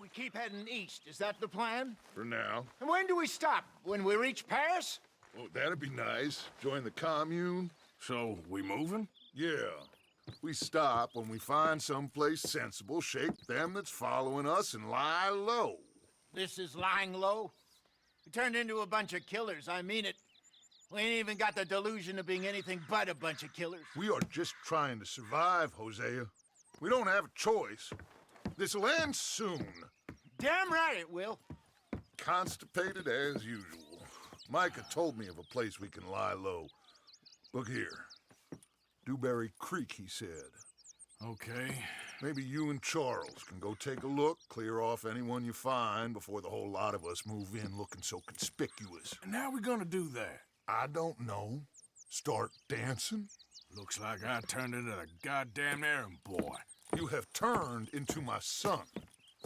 we keep heading east. Is that the plan? For now. And when do we stop? When we reach Paris? Oh, that'd be nice. Join the commune. So, we moving? Yeah. We stop when we find someplace sensible, shake them that's following us, and lie low. This is lying low? We turned into a bunch of killers, I mean it. We ain't even got the delusion of being anything but a bunch of killers. We are just trying to survive, Hosea. We don't have a choice. This'll end soon. Damn right it will. Constipated as usual. Micah told me of a place we can lie low. Look here. Dewberry Creek, he said. Okay. Maybe you and Charles can go take a look, clear off anyone you find before the whole lot of us move in looking so conspicuous. And how we gonna do that? I don't know. Start dancing? Looks like I turned into the goddamn errand boy. You have turned into my son.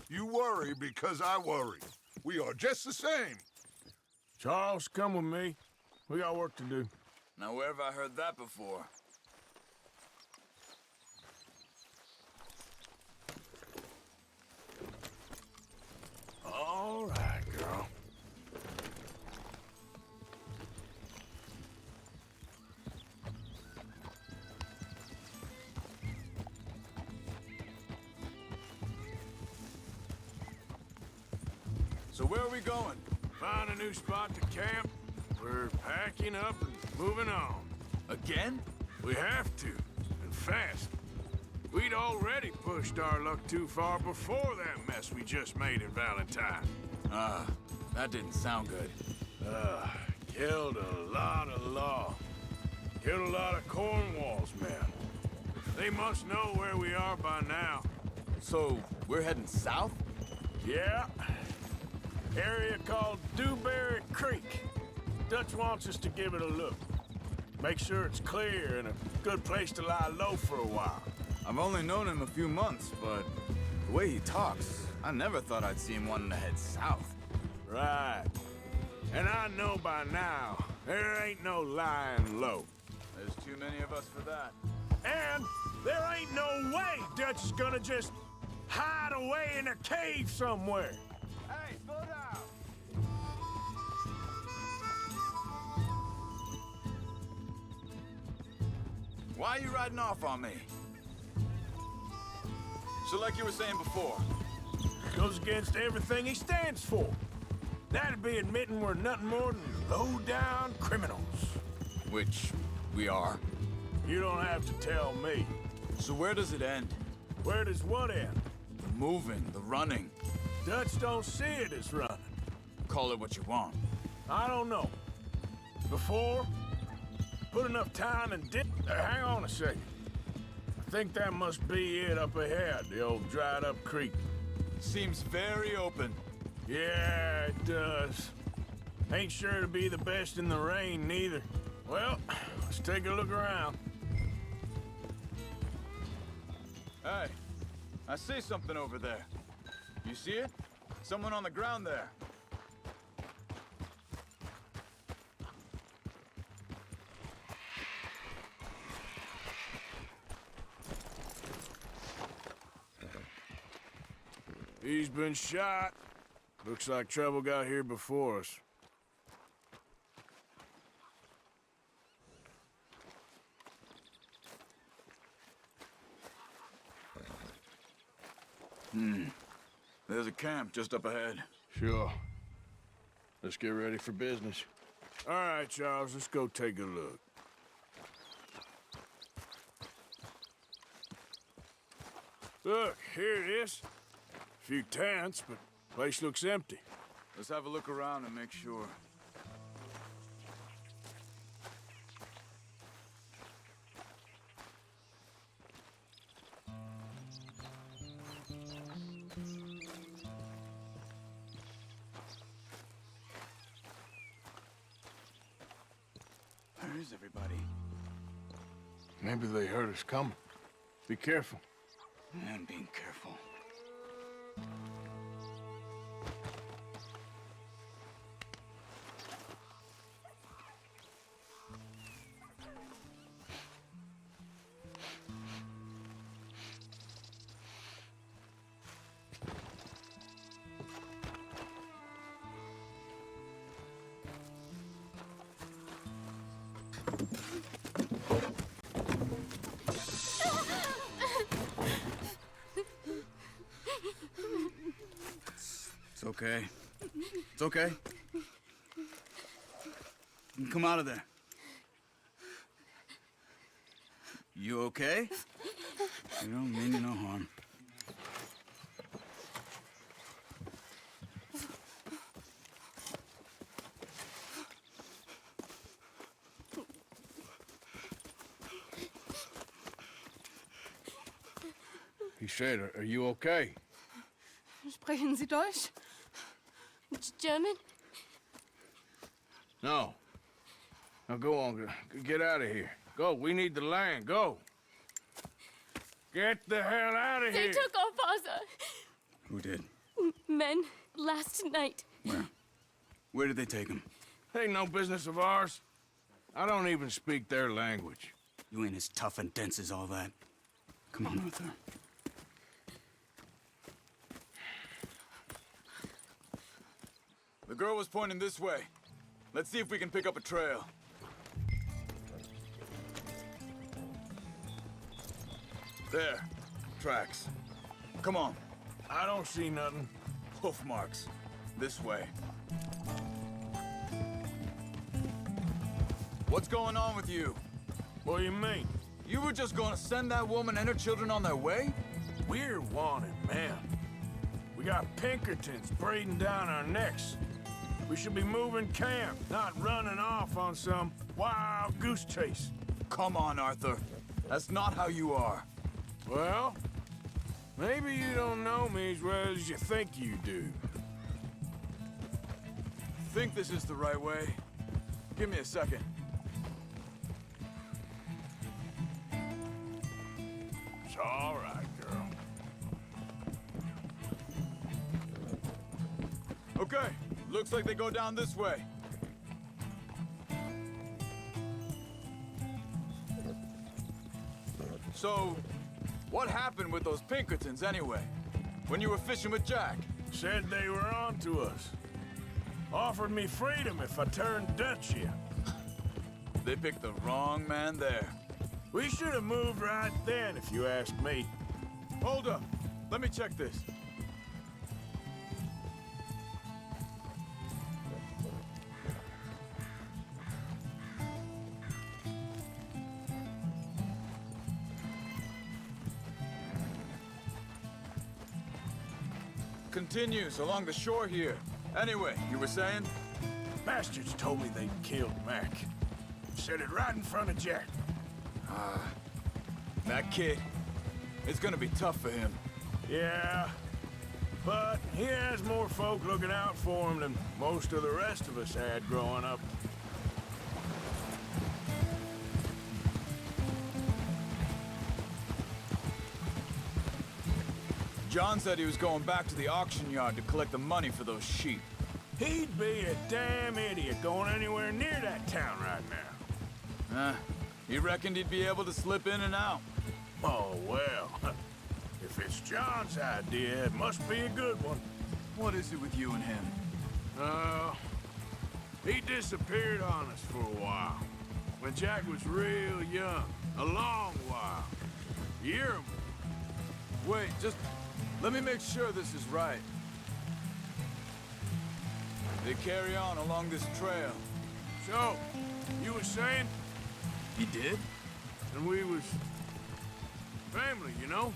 You worry because I worry. We are just the same. Charles, come with me. We got work to do. Now, where have I heard that before? All right, girl. So where are we going? Find a new spot to camp. We're packing up and moving on. Again? We have to, and fast. We'd already pushed our luck too far before that mess we just made in Valentine. That didn't sound good. Killed a lot of law. Killed a lot of Cornwall's men. They must know where we are by now. So, we're heading south? Yeah. Area called Dewberry Creek. Dutch wants us to give it a look. Make sure it's clear and a good place to lie low for a while. I've only known him a few months, but the way he talks, I never thought I'd see him wanting to head south. Right. And I know by now, there ain't no lying low. There's too many of us for that. And there ain't no way Dutch is gonna just hide away in a cave somewhere. Hey, slow down! Why are you riding off on me? So like you were saying before, Goes against everything he stands for. That'd be admitting we're nothing more than low-down criminals. which we are. You don't have to tell me. So where does it end? Where does what end? The moving, the running. Dutch don't see it as running. Call it what you want. I don't know. Before, put enough time and hang on a second. I think that must be it up ahead, the old dried-up creek. Seems very open. Yeah, it does. Ain't sure to be the best in the rain, neither. Well, let's take a look around. Hey, I see something over there. You see it? Someone on the ground there. He's been shot. Looks like trouble got here before us. There's a camp just up ahead. Sure. Let's get ready for business. All right, Charles, let's go take a look. Look, here it is. A few tents, but place looks empty. Let's have a look around and make sure. Where is everybody? Maybe they heard us coming. Be careful. I'm being careful. It's okay. It's okay. You can come out of there. You okay? You don't mean you no harm. He said, are you okay? Sprechen Sie Deutsch? German? No. Now go on, get out of here. Go, we need the land, go. Get the hell out of They here! took our father. Who did? Men, last night. Where? Where did they take him? Ain't no business of ours. I don't even speak their language. You ain't as tough and dense as all that. Come on, Arthur. The girl was pointing this way. Let's see if we can pick up a trail. There. Tracks. Come on. I don't see nothing. Hoof marks. This way. What's going on with you? What do you mean? You were just gonna send that woman and her children on their way? We're wanted, man. We got Pinkertons breathing down our necks. We should be moving camp, not running off on some wild goose chase. Come on, Arthur. That's not how you are. Well, maybe you don't know me as well as you think you do. Think this is the right way? Give me a second. It's all right, girl. Okay, looks like they go down this way. So, what happened with those Pinkertons anyway? When you were fishing with Jack? Said they were on to us. Offered me freedom if I turned Dutch here. They picked the wrong man there. We should have moved right then, if you ask me. Hold up. Let me check this. Continues along the shore here. Anyway, you were saying? Bastards told me they'd killed Mac. Said it right in front of Jack. That kid. It's gonna be tough for him. Yeah, but he has more folk looking out for him than most of the rest of us had growing up. John said he was going back to the auction yard to collect the money for those sheep. He'd be a damn idiot going anywhere near that town right now. He reckoned he'd be able to slip in and out. Oh, well. If it's John's idea, it must be a good one. What is it with you and him? He disappeared on us for a while. When Jack was real young. A long while. A year or more. Wait, just let me make sure this is right. They carry on along this trail. So, you was saying? He did? And we was family, you know?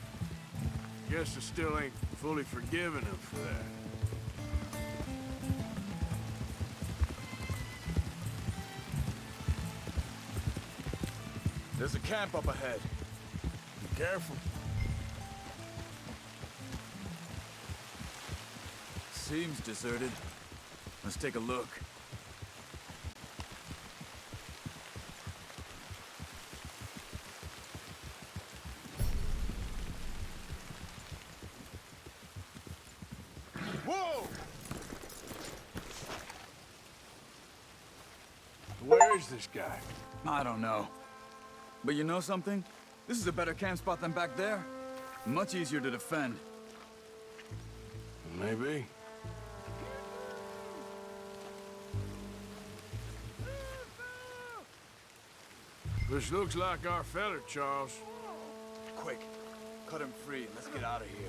Guess I still ain't fully forgiven him for that. There's a camp up ahead. Be careful. Seems deserted. Let's take a look. Whoa! Where is this guy? I don't know. But you know something? This is a better camp spot than back there. Much easier to defend. Maybe. This looks like our feller, Charles. Quick, cut him free and let's get out of here.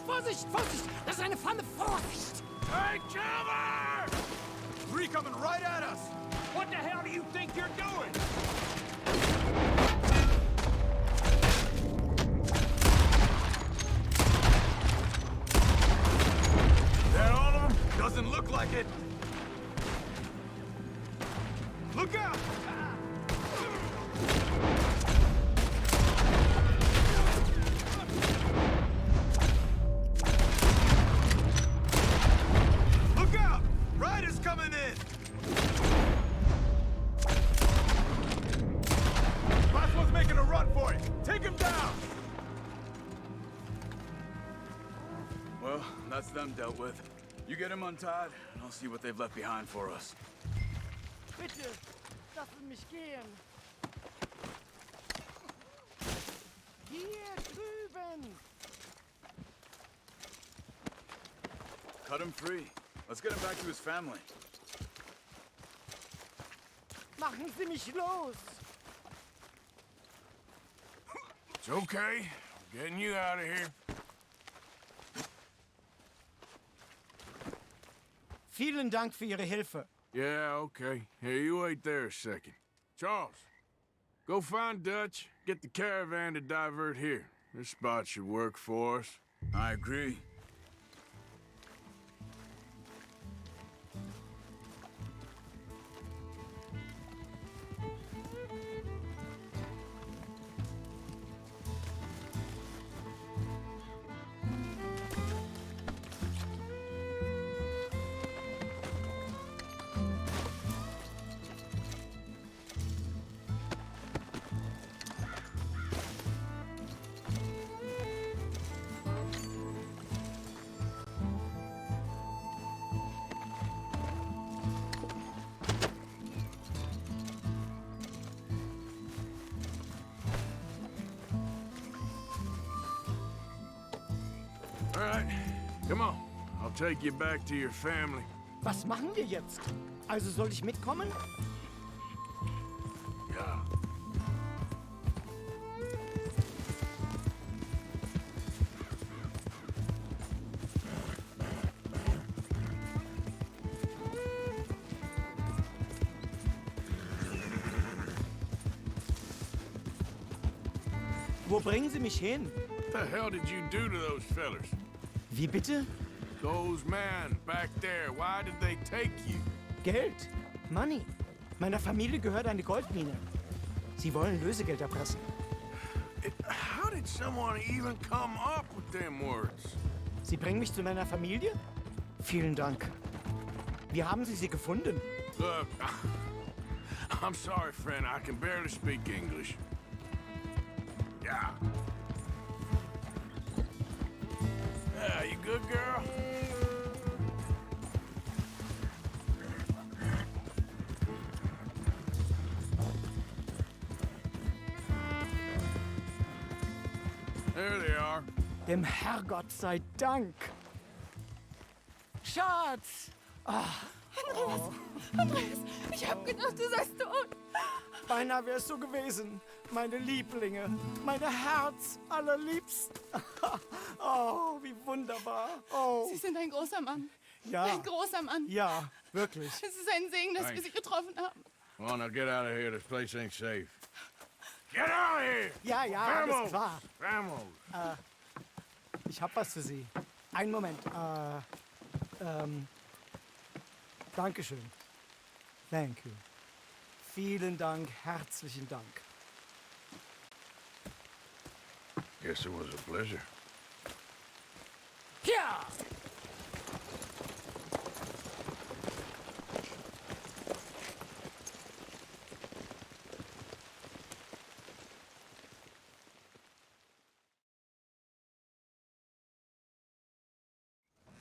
Vorsicht, Vorsicht! Das ist eine Pfanne! Vorsicht! Hey, cover! Three coming right at us! What the hell do you think you're doing? That all of them? Doesn't look like it. Look out! Look out! Riders coming in! Last one's making a run for it. Take him down! Well, that's them dealt with. You get him untied, and I'll see what they've left behind for us. Bitte, lassen mich gehen. Hier drüben. Cut him free. Let's get him back to his family. Machen Sie mich los. It's okay. I'm getting you out of here. Vielen Dank für Ihre Hilfe. Yeah, okay. Here, you wait there a second. Charles, go find Dutch. Get the caravan to divert here. This spot should work for us. I agree. All right, come on. I'll take you back to your family. Was machen wir jetzt? Also soll ich mitkommen? Ja. Wo bringen Sie mich hin? What the hell did you do to those fellers? Wie bitte? Those men back there, why did they take you? Geld. Money. Meiner Familie gehört eine Goldmine. Sie wollen Lösegeld erpressen. How did someone even come up with them words? Sie bringen mich zu meiner Familie? Vielen Dank. Wie haben Sie sie gefunden? Look, I'm sorry, friend. I can barely speak English. Yeah. Yeah, you good, girl? There they are. Dem Herrgott sei Dank. Schatz! Andreas, ich hab gedacht, du seist tot. Beinahe wär's so gewesen. Meine Lieblinge, meine Herz allerliebsten. Oh, wie wunderbar. Oh, Sie sind ein großer Mann. ja. Ein großer Mann. Ja, wirklich. Es ist ein Segen, dass wir Thanks. Sie getroffen haben. Come on, now get out of here. This place ain't safe. Get out of here! Ja, ja, alles klar. Vamos! Ich hab was für Sie. Einen Moment. Dankeschön. Thank you. Vielen Dank, herzlichen Dank. Guess it was a pleasure. Ja!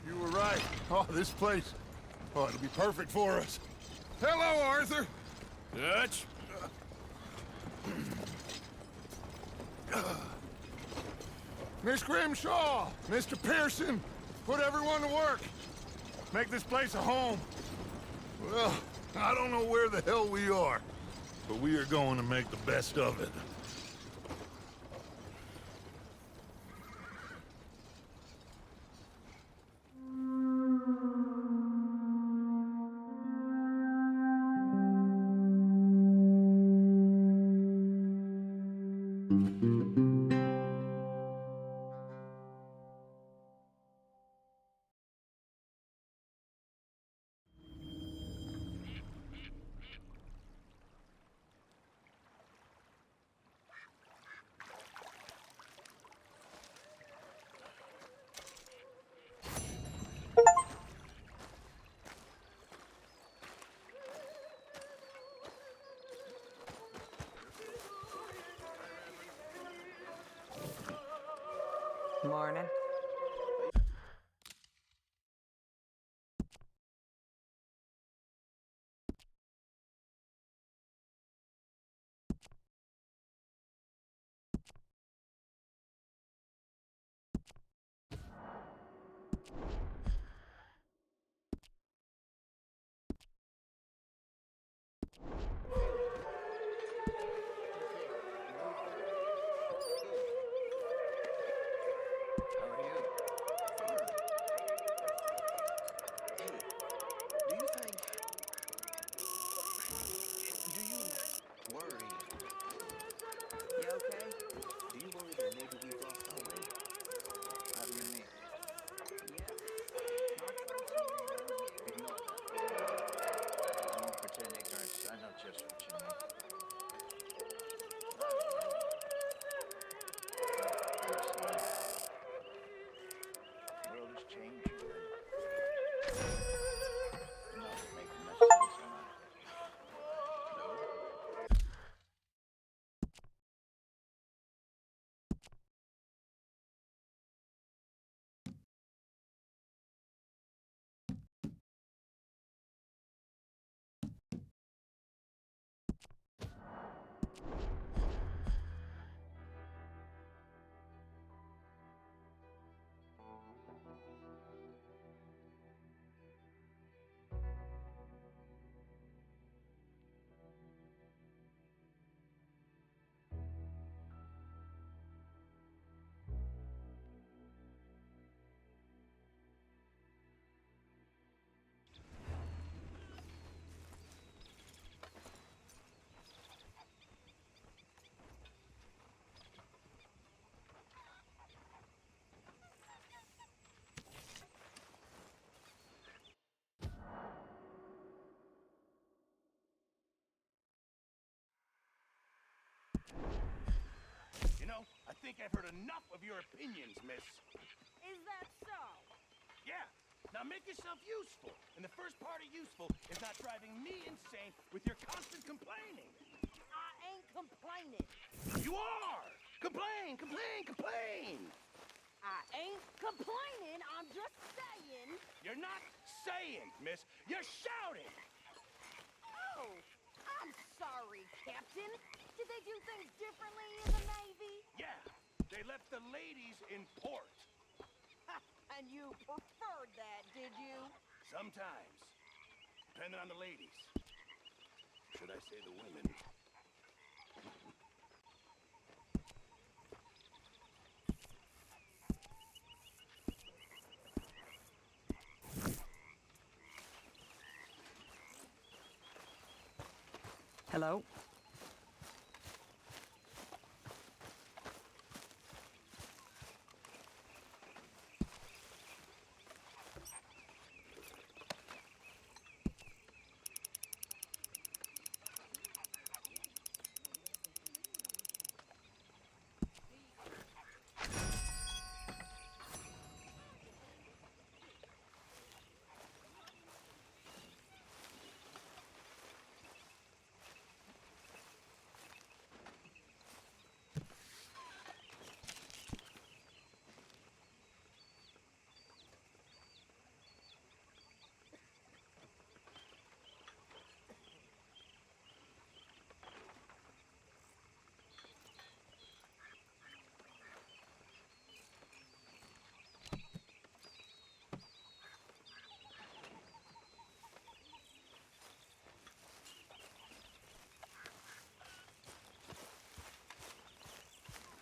You were right. Oh, this place. Oh, it'll be perfect for us. Hello, Arthur. Dutch? Miss Grimshaw, Mr. Pearson, put everyone to work. Make this place a home. Well, I don't know where the hell we are, but we are going to make the best of it. Morning. You know, I think I've heard enough of your opinions, miss. Is that so? Yeah. Now make yourself useful. And the first part of useful is not driving me insane with your constant complaining. I ain't complaining. You are! Complain, complain, complain! I ain't complaining. I'm just saying. You're not saying, miss. You're shouting! Oh, I'm sorry, Captain. Did they do things differently in the Navy? Yeah, they left the ladies in port. And you preferred that, did you? Sometimes. Depending on the ladies. Should I say the women? Hello?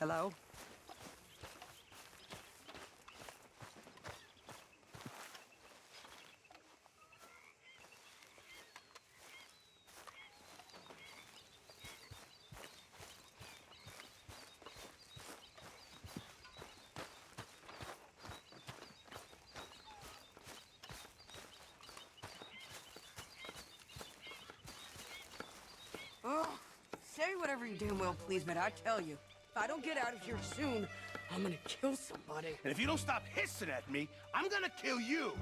Hello? Oh, say whatever you damn well please, but I tell you, if I don't get out of here soon, I'm gonna kill somebody. And if you don't stop hissing at me, I'm gonna kill you.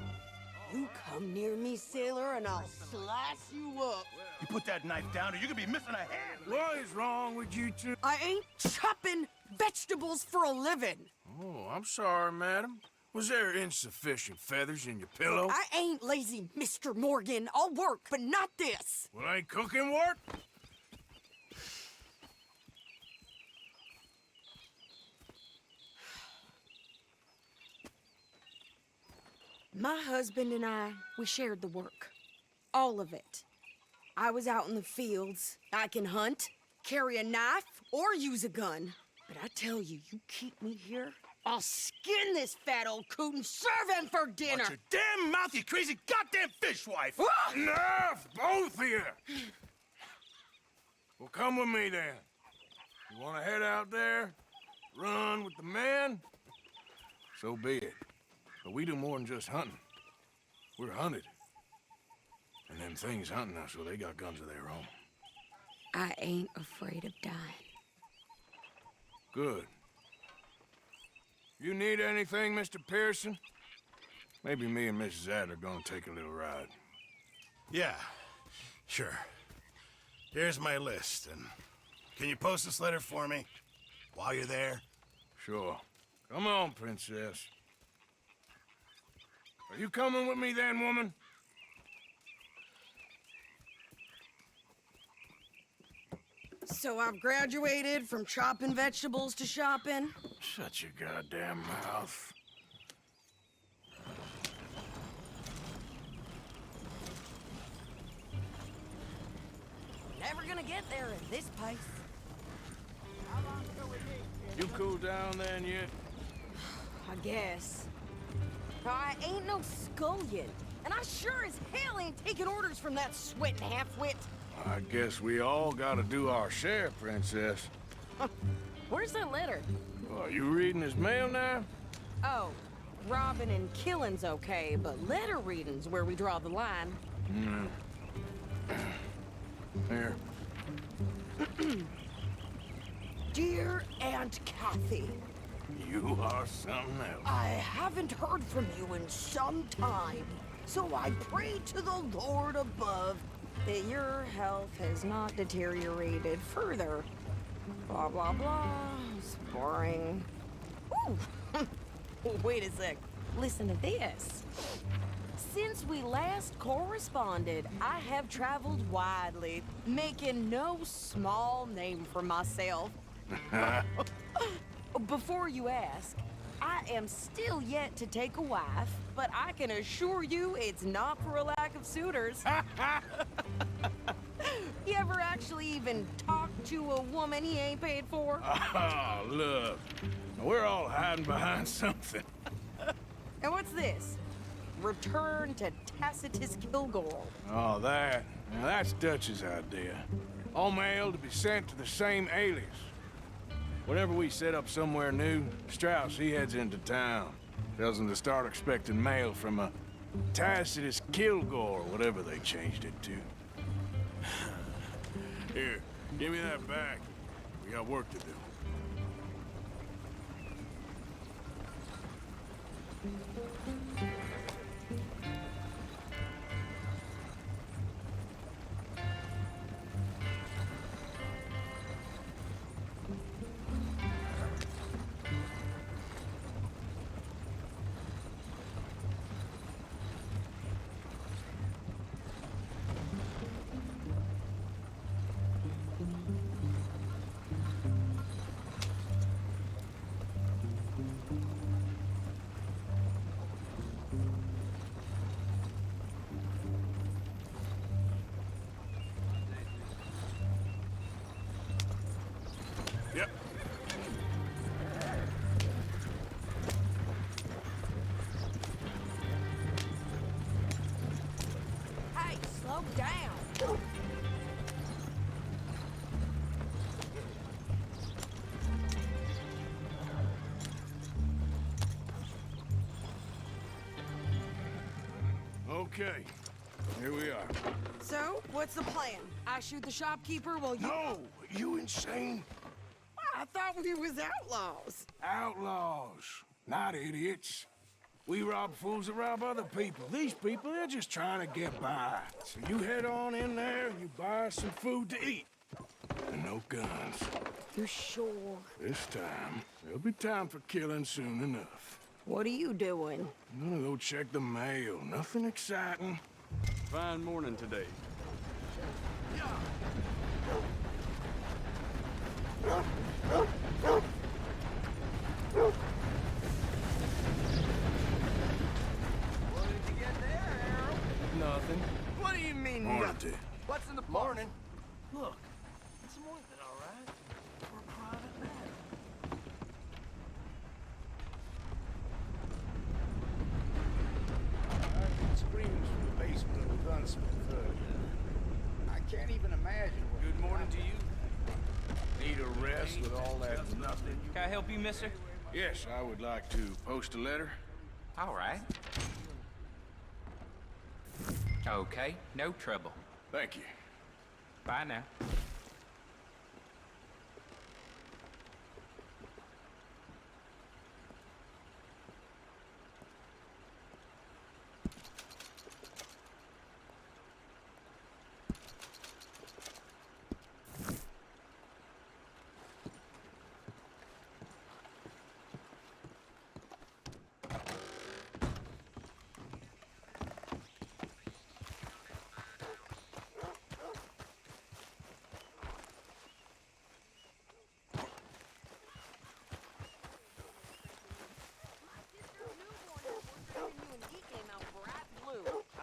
You come near me, sailor, and I'll slice you up. You put that knife down or you're gonna be missing a hand. What is wrong with you two? I ain't chopping vegetables for a living. Oh, I'm sorry, madam. Was there insufficient feathers in your pillow? I ain't lazy, Mr. Morgan. I'll work, but not this. Well, ain't cooking work? My husband and I, we shared the work. All of it. I was out in the fields. I can hunt, carry a knife, or use a gun. But I tell you, you keep me here, I'll skin this fat old coot and serve him for dinner. Watch your damn mouth, you crazy goddamn fishwife! Ah! Enough, both of you! Well, come with me then. You want to head out there, run with the men? So be it. But we do more than just hunting. We're hunted. And them things hunting us, well, they got guns of their own. I ain't afraid of dying. Good. You need anything, Mr. Pearson? Maybe me and Mrs. Adler gonna take a little ride. Yeah, sure. Here's my list, and can you post this letter for me while you're there? Sure. Come on, princess. Are you coming with me then, woman? So I've graduated from chopping vegetables to shopping. Shut your goddamn mouth. Never gonna get there in this pace. You cool down then yet? I guess. I ain't no scullion, and I sure as hell ain't taking orders from that sweating half-wit. I guess we all gotta do our share, princess. Where's that letter? Are you reading his mail now? Oh, robbing and killing's okay, but letter reading's where we draw the line. Here. Dear Aunt Kathy, You are something else. I haven't heard from you in some time, so I pray to the Lord above that your health has not deteriorated further. Blah, blah, blah. It's boring. Ooh. Wait a sec. Listen to this. Since we last corresponded, I have traveled widely, making no small name for myself. Before you ask, I am still yet to take a wife, but I can assure you it's not for a lack of suitors. You ever actually even talk to a woman he ain't paid for? Oh, look. We're all hiding behind something. And what's this? Return to Tacitus Kilgore. Oh, that. Now, that's Dutch's idea. All mail to be sent to the same alias. Whenever we set up somewhere new, Strauss, he heads into town. Tells them to start expecting mail from a Tacitus Kilgore, whatever they changed it to. Here, give me that back. We got work to do. Okay, here we are. So, what's the plan? I shoot the shopkeeper while you... No, you insane? I thought we was outlaws. Outlaws, not idiots. We rob fools that rob other people. These people, they're just trying to get by. So you head on in there and you buy some food to eat. And no guns. You sure? This time, there'll be time for killing soon enough. What are you doing? I'm gonna go check the mail. Nothing exciting. Fine morning today. What did you get there, Harold? Nothing. What do you mean, Morning, nothing? Ted. What's in the morning? Look, it's morning, all right? For a private matter. I heard screams from the basement of the gunsmith earlier. I can't even imagine what... Good morning to you. Need a rest with all that nothing? Can I help you, mister? Yes, I would like to post a letter. All right. Okay, no trouble. Thank you. Bye now.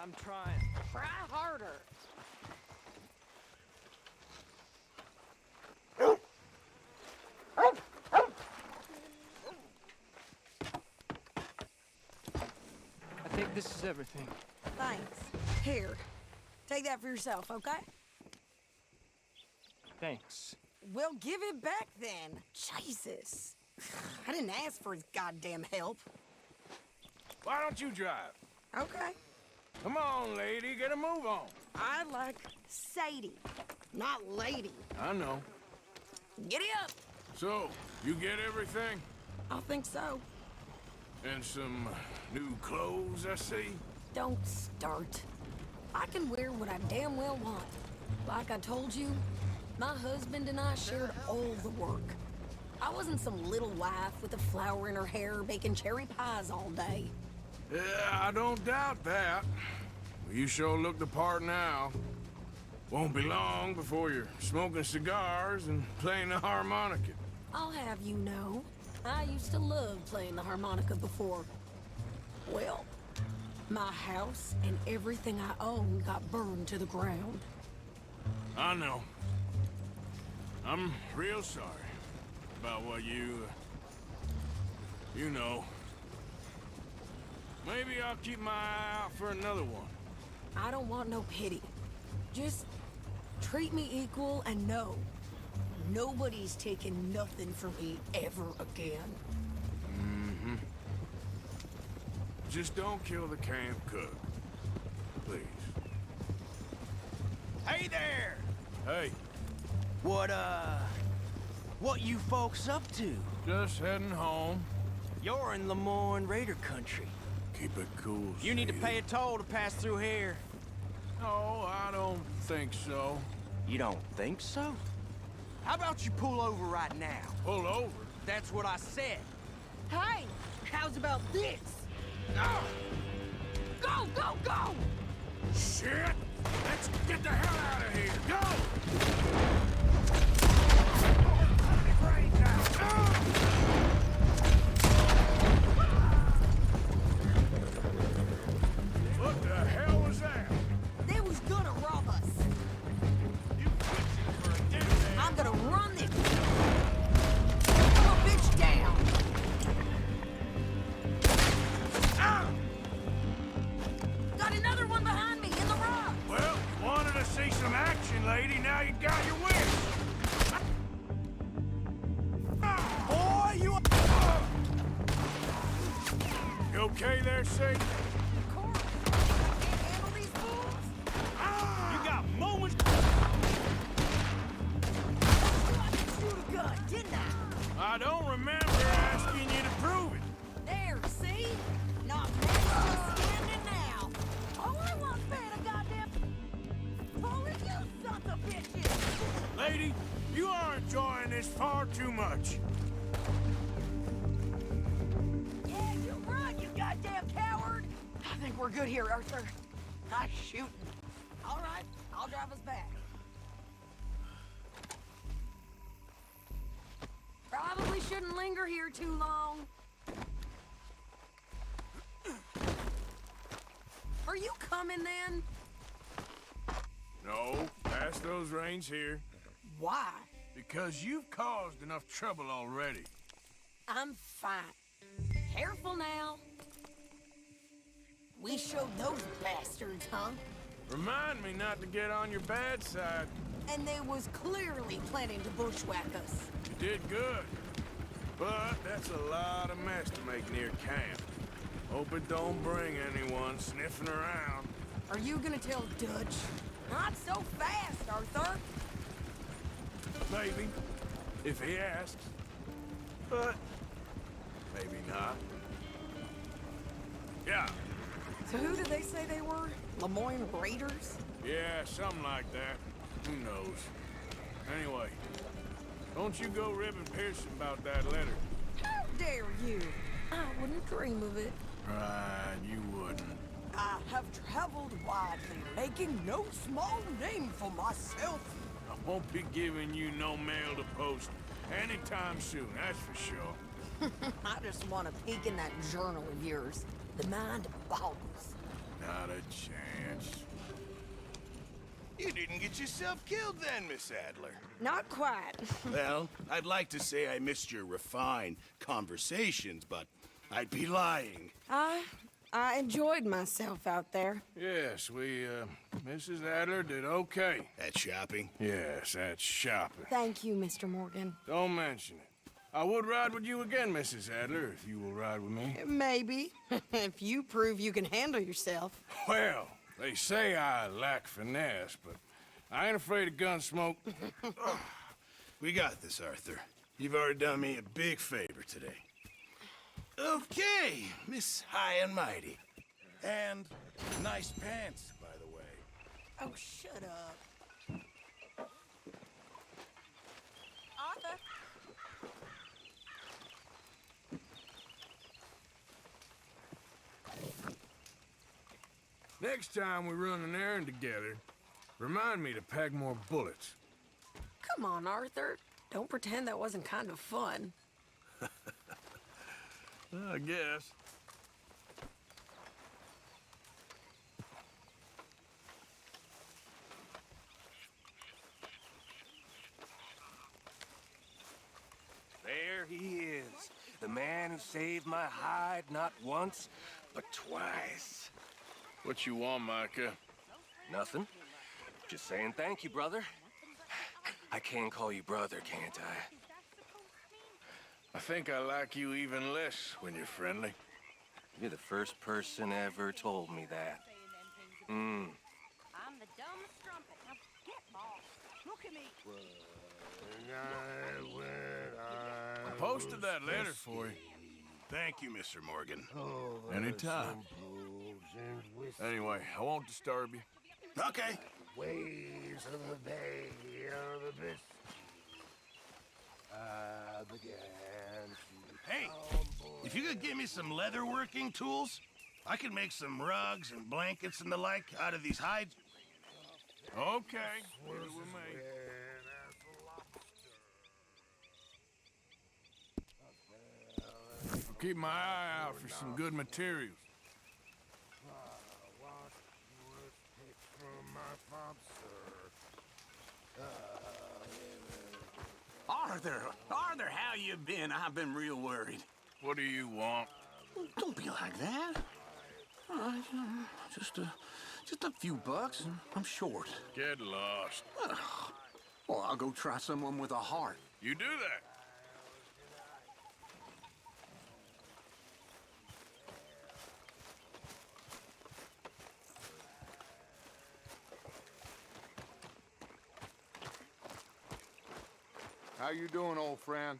I'm trying. Try harder. I think this is everything. Thanks. Here. Take that for yourself, okay? Thanks. Well, give it back then. Jesus. I didn't ask for his goddamn help. Why don't you drive? Okay. Come on, lady, get a move on. I like Sadie, not lady. I know. Giddy up. So, you get everything? I think so. And some new clothes, I see? Don't start. I can wear what I damn well want. Like I told you, my husband and I shared all the work. I wasn't some little wife with a flower in her hair baking cherry pies all day. Yeah, I don't doubt that. You sure look the part now. Won't be long before you're smoking cigars and playing the harmonica. I'll have you know, I used to love playing the harmonica before. Well, my house and everything I owned got burned to the ground. I know. I'm real sorry about what you know. Maybe I'll keep my eye out for another one. I don't want no pity. Just treat me equal and know nobody's taking nothing from me ever again. Mm-hmm. Just don't kill the camp cook. Please. Hey there! Hey, What you folks up to? just heading home. You're in Lemoyne Raider country. Keep it cool, You need to Sadie. pay a toll to pass through here. No, I don't think so. You don't think so? How about you pull over right now? Pull over? That's what I said. Hey, how's about this? Go, go, go! Shit! Let's get the hell out of here! Go! What the hell was that? They was gonna rob us. You fixing for a dinner? I'm gonna run this little bitch down. Got another one behind me in the rock. Well, wanted to see some action, lady. Now you got your wish. Boy, you... You okay there, Sadie? Of course. I can't handle I don't remember asking you to prove it. There, see? Not much just standing now. All I want's paying a goddamn... All of you sons of bitches! Lady, you are enjoying this far too much. Yeah, you run, you goddamn coward! I think we're good here, Arthur. Nice shooting. All right, I'll drive us back. Probably shouldn't linger here too long. Are you coming then? No, pass those reins here. Why? Because you've caused enough trouble already. I'm fine. Careful now. We showed those bastards, huh? Remind me not to get on your bad side. And they was clearly planning to bushwhack us. You did good. But that's a lot of mess to make near camp. Hope it don't bring anyone sniffing around. Are you gonna tell Dutch? Not so fast, Arthur. Maybe, if he asks. But maybe not. Yeah, So who did they say they were? Lemoyne Raiders? yeah, something like that. Who knows? Anyway, don't you go ribbing Pearson about that letter. How dare you? I wouldn't dream of it. Right, you wouldn't. I have traveled widely, making no small name for myself. I won't be giving you no mail to post anytime soon, that's for sure. I just want to peek in that journal of yours. The mind boggles. Not a chance. You didn't get yourself killed then, Miss Adler. Not quite. Well, I'd like to say I missed your refined conversations, but I'd be lying. I enjoyed myself out there. Yes, Mrs. Adler did okay. At shopping? Yes, that's shopping. Thank you, Mr. Morgan. Don't mention it. I would ride with you again, Mrs. Adler, if you will ride with me. Maybe. If you prove you can handle yourself. Well, they say I lack finesse, but I ain't afraid of gun smoke. We got this, Arthur. You've already done me a big favor today. Okay, Miss High and Mighty. And nice pants, by the way. Oh, shut up. Arthur. Next time we run an errand together, remind me to pack more bullets. Come on, Arthur. Don't pretend that wasn't kind of fun. I guess. There he is. The man who saved my hide not once, but twice. What you want, Micah? Nothing. Just saying thank you, brother. I can call you brother, can't I? I think I like you even less when you're friendly. You're the first person ever told me that. I'm the dumbest strumpet. Now get off. Look at me. I posted that letter for you. Thank you, Mr. Morgan. Anytime. Anyway, I won't disturb you. Okay. Ways of the bay of the abyss. I began to... Hey, if you could give me some leather working tools, I could make some rugs and blankets and the like out of these hides. Okay, leave it with me. I'll keep my eye out for some good materials. Arthur, how you been? I've been real worried. What do you want? Don't be like that. Just a few bucks, and I'm short. Get lost. Well, I'll go try someone with a heart. You do that. How you doing, old friend?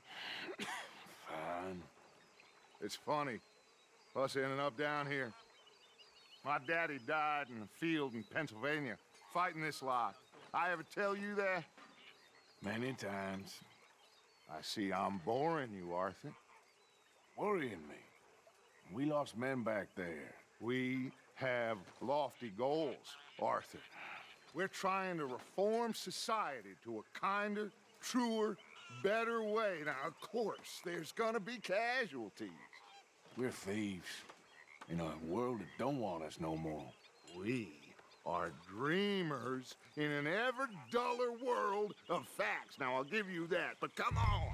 It's funny, us ending up down here. My daddy died in a field in Pennsylvania, fighting this lot. I ever tell you that? Many times. I see I'm boring you, Arthur. Worrying me. We lost men back there. We have lofty goals, Arthur. We're trying to reform society to a kinder, truer, better way. Now, of course, there's gonna be casualties. We're thieves in a world that don't want us no more. We are dreamers in an ever duller world of facts. Now, I'll give you that, but come on.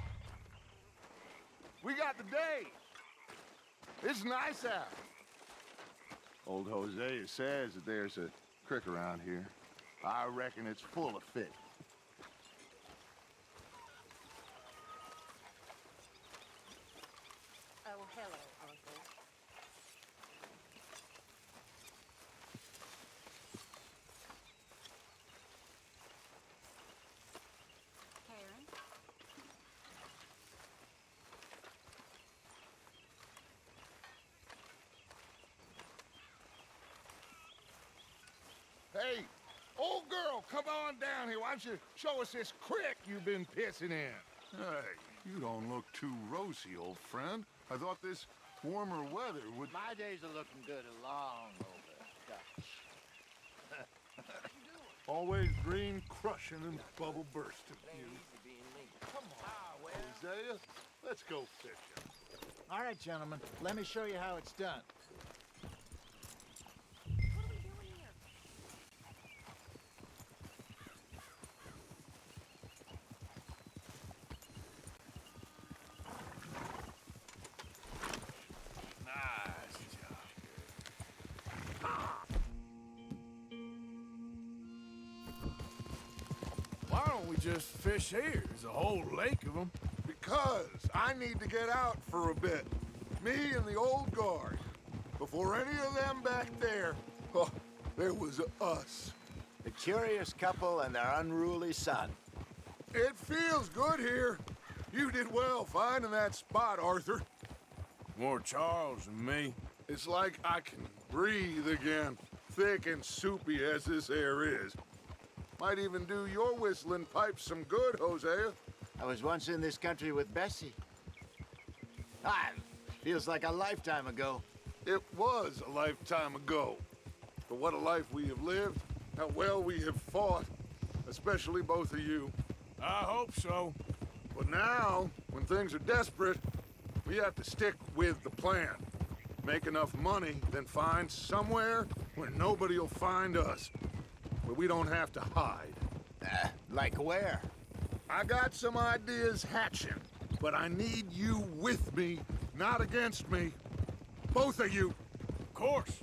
We got the day. It's nice out. Old Hosea says that there's a creek around here. I reckon it's full of fish. Oh, hello, Uncle. Karen? Hey, old girl, come on down here. Why don't you show us this creek you've been pissing in? Hey, you don't look too rosy, old friend. I thought this warmer weather would... My days are looking good along over Dutch. Always green crushing and bubble bursting. You. Come on, Hosea. Let's go fishing. All right, gentlemen, let me show you how it's done. What are we doing here? Nice job. Why don't we just fish here? There's a whole lake of them. Because I need to get out for a bit. Me and the old guard. Before any of them back there, oh, there was us. The curious couple and their unruly son. It feels good here. You did well finding that spot, Arthur. More Charles than me. It's like I can breathe again, thick and soupy as this air is. Might even do your whistling pipes some good, Hosea. I was once in this country with Bessie. Feels like a lifetime ago. It was a lifetime ago. But what a life we have lived, how well we have fought, especially both of you. I hope so. But now, when things are desperate, we have to stick with the plan. Make enough money, then find somewhere where nobody will find us. Where we don't have to hide. Like where? I got some ideas hatching, but I need you with me, not against me. Both of you. Of course.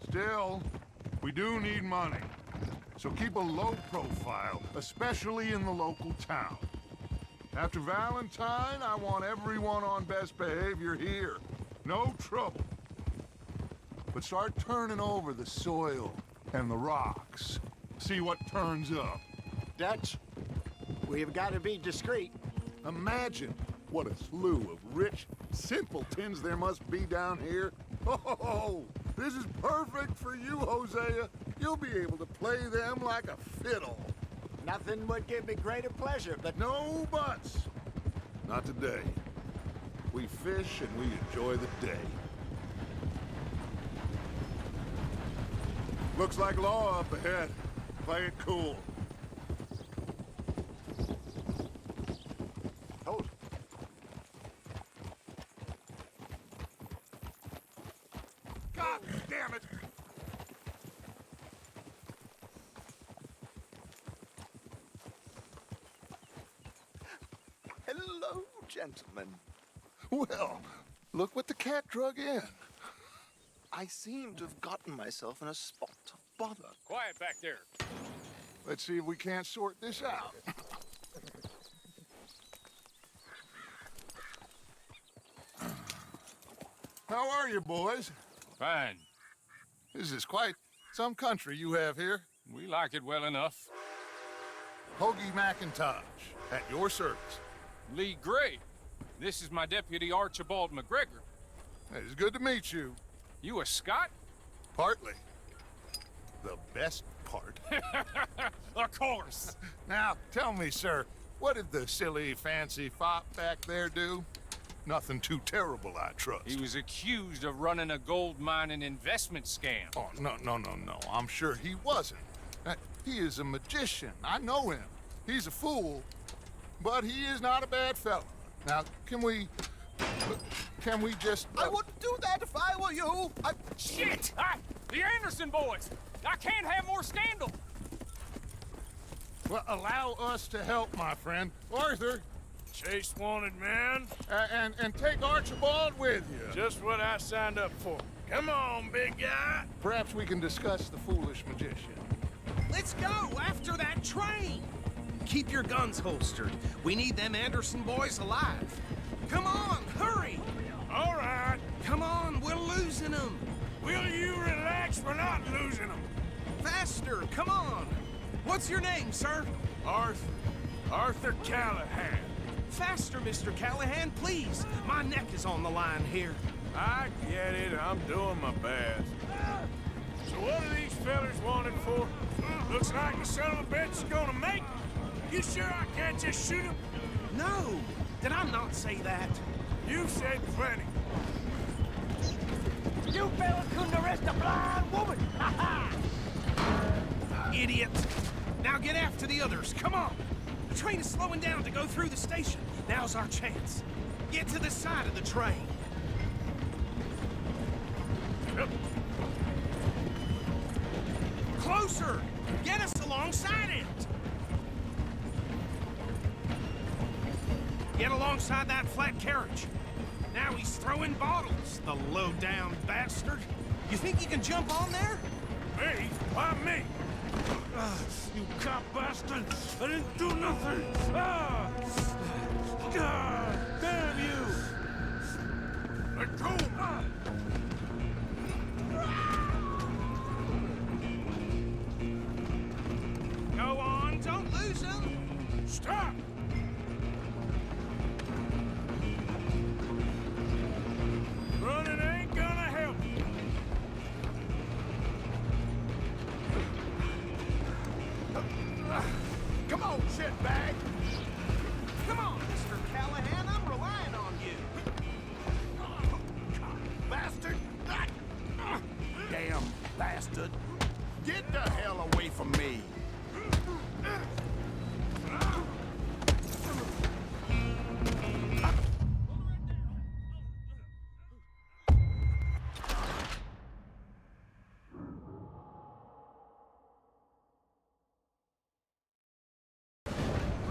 Still, we do need money. So keep a low profile, especially in the local town. After Valentine, I want everyone on best behavior here. No trouble. But start turning over the soil and the rocks. See what turns up. Dutch, we've got to be discreet. Imagine what a slew of rich simpletons there must be down here. Oh, this is perfect for you, Hosea. You'll be able to play them like a fiddle. Nothing would give me greater pleasure, but... No buts. Not today. We fish and we enjoy the day. Looks like law up ahead. Play it cool. Hold. God damn it! Hello, gentlemen. Well, look what the cat drug in. I seem to have gotten myself in a spot of bother. Quiet back there. Let's see if we can't sort this out. How are you, boys? Fine. This is quite some country you have here. We like it well enough. Hoagie McIntosh, at your service. Lee Gray. This is my deputy, Archibald McGregor. It's good to meet you. You a Scot? Partly. The best part. Of course. Now, tell me, sir, what did the silly, fancy fop back there do? Nothing too terrible, I trust. He was accused of running a gold mining investment scam. Oh, no. I'm sure he wasn't. He is a magician. I know him. He's a fool, but he is not a bad fellow. Now, can we just... I wouldn't do that if I were you. Shit! The Anderson boys! I can't have more scandal! Well, allow us to help, my friend. Arthur! Chase wanted man. And take Archibald with you. Just what I signed up for. Come on, big guy. Perhaps we can discuss the foolish magician. Let's go after that train! Keep your guns holstered. We need them Anderson boys alive. Come on, hurry! All right. Come on, we're losing them. Will you relax? We're not losing them. Faster, come on. What's your name, sir? Arthur Callahan. Faster, Mr. Callahan, please. My neck is on the line here. I get it. I'm doing my best. So what are these fellers wanted for? Looks like the son of a bitch is gonna make it. You sure I can't just shoot him? No. Did I not say that? You said plenty. You fellas couldn't arrest a blind woman! Ha ha! Idiot. Now get after the others. Come on. The train is slowing down to go through the station. Now's our chance. Get to the side of the train. Closer! Get us alongside it! Get alongside that flat carriage. Now he's throwing bottles, the low-down bastard. You think you can jump on there? Me? Why me? You cop bastard! I didn't do nothing! Ah! God damn you! Let go! Go on, don't lose him! Stop! Running ain't gonna help. Come on, shitbag! Come on, Mr. Callahan, I'm relying on you. Bastard! Damn bastard. Get the hell away from me!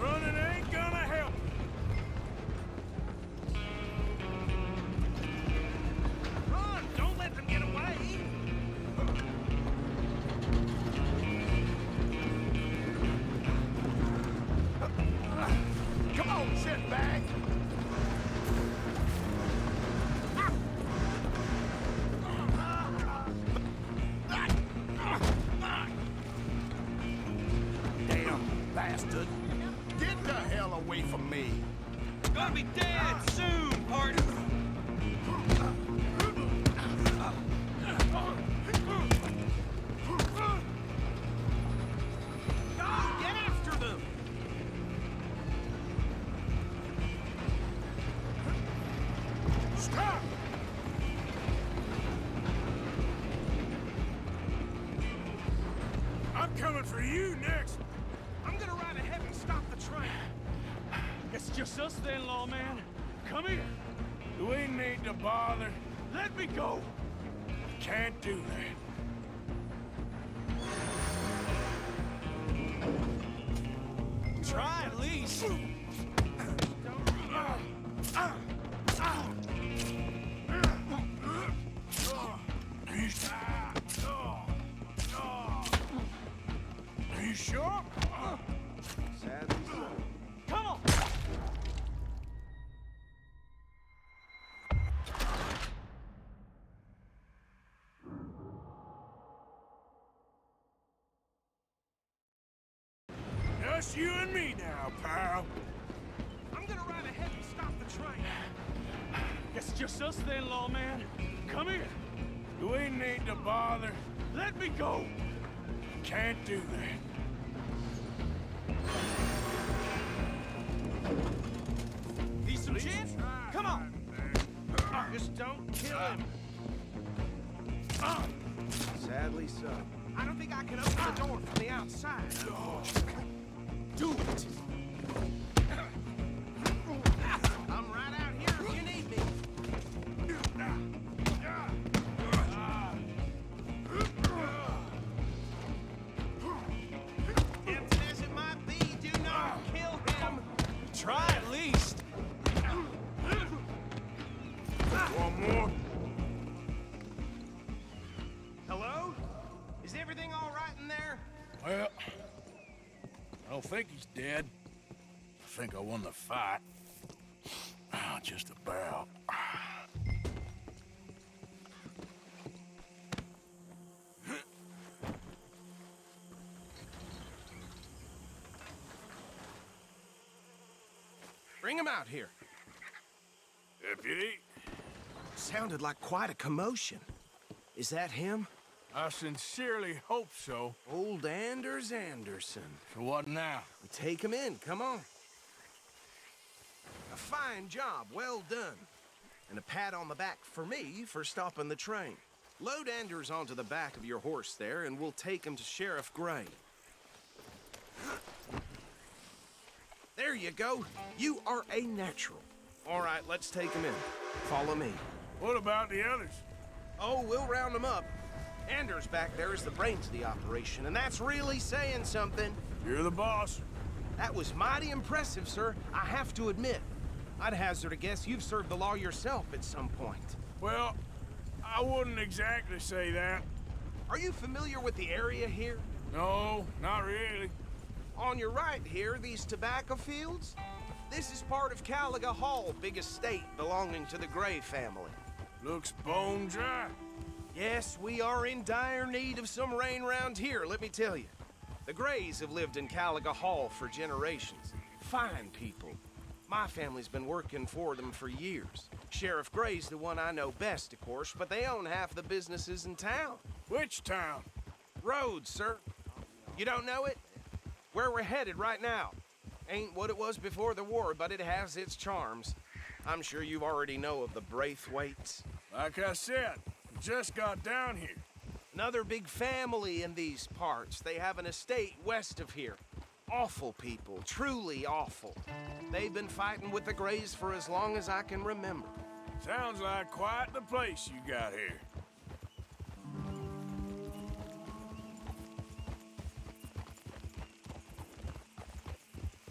Running ain't gonna help. Run! Don't let them get away! Come on, shitbag! Damn bastard. Get the hell away from me! Gonna be dead soon, partner! Go, get after them! Stop! I'm coming for you next. I'm gonna ride ahead and stop the train. It's just us then, lawman. Come here. Do we need to bother? Let me go. Can't do that. Try at least. Are you sure? Come on. Just you and me now, pal. I'm gonna ride ahead and stop the train. Guess just us then, lawman. Come here. Do we need to bother? Let me go. Can't do that. Need some gin? Come on. Just don't kill him. Sadly so. I don't think I can open the door from the outside, unfortunately. Do it! I'm right out here if you need me. Tempting as it might be, do not kill him. Try at least. One more. Hello? Is everything all right in there? Well, I don't think he's dead. I think I won the fight. Just about. Bring him out here. Deputy? Sounded like quite a commotion. Is that him? I sincerely hope so. Old Anders Anderson. So what now? Take him in, come on. A fine job, well done. And a pat on the back for me for stopping the train. Load Anders onto the back of your horse there, and we'll take him to Sheriff Gray. There you go. You are a natural. All right, let's take him in. Follow me. What about the others? Oh, we'll round them up. Anders back there is the brains of the operation, and that's really saying something. You're the boss. That was mighty impressive, sir. I have to admit. I'd hazard a guess you've served the law yourself at some point. Well, I wouldn't exactly say that. Are you familiar with the area here? No, not really. On your right here, these tobacco fields? This is part of Caliga Hall, big estate belonging to the Gray family. Looks bone dry. Yes, we are in dire need of some rain round here, let me tell you. The Grays have lived in Caliga Hall for generations. Fine people. My family's been working for them for years. Sheriff Gray's the one I know best, of course, but they own half the businesses in town. Which town? Rhodes, sir. You don't know it? Where we're headed right now. Ain't what it was before the war, but it has its charms. I'm sure you already know of the Braithwaites. Like I said, just got down here. Another big family in these parts. They have an estate west of here. Awful people, truly awful. They've been fighting with the Grays for as long as I can remember. Sounds like quite the place you got here.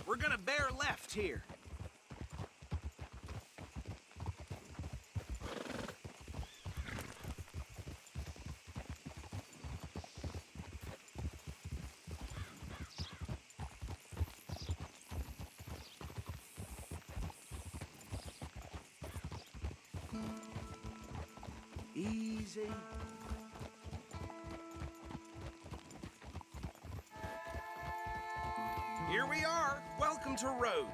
We're gonna bear left here. Easy. Here we are. Welcome to Rhodes.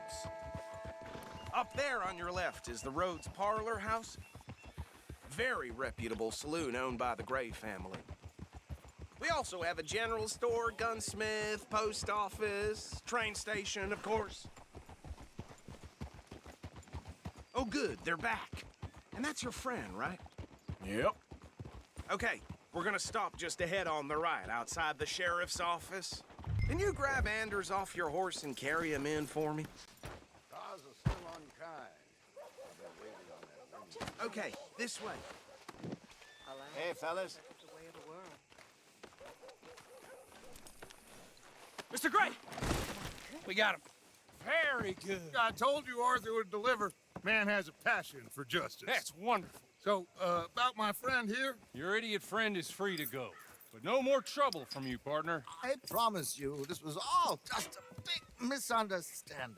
Up there on your left is the Rhodes Parlor House. Very reputable saloon owned by the Gray family. We also have a general store, gunsmith, post office, train station, of course. Oh, good. They're back. And that's your friend, right? Yep. Okay, we're gonna stop just ahead on the right, outside the sheriff's office. Can you grab Anders off your horse and carry him in for me? Stars are still unkind. I've been waiting on that. Okay, this way. Hey, fellas. Mr. Gray! We got him. Very good. I told you Arthur would deliver. Man has a passion for justice. That's wonderful. So, about my friend here? Your idiot friend is free to go. But no more trouble from you, partner. I promise you, this was all just a big misunderstanding.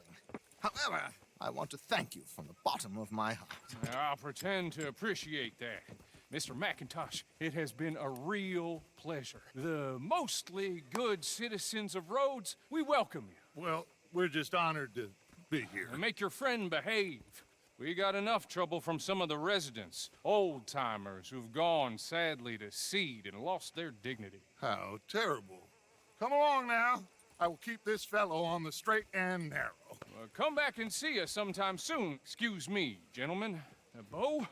However, I want to thank you from the bottom of my heart. I'll pretend to appreciate that. Mr. McIntosh, it has been a real pleasure. The mostly good citizens of Rhodes, we welcome you. Well, we're just honored to be here. And make your friend behave. We got enough trouble from some of the residents, old-timers who've gone, sadly, to seed and lost their dignity. How terrible. Come along now. I will keep this fellow on the straight and narrow. Come back and see us sometime soon. Excuse me, gentlemen. Bo,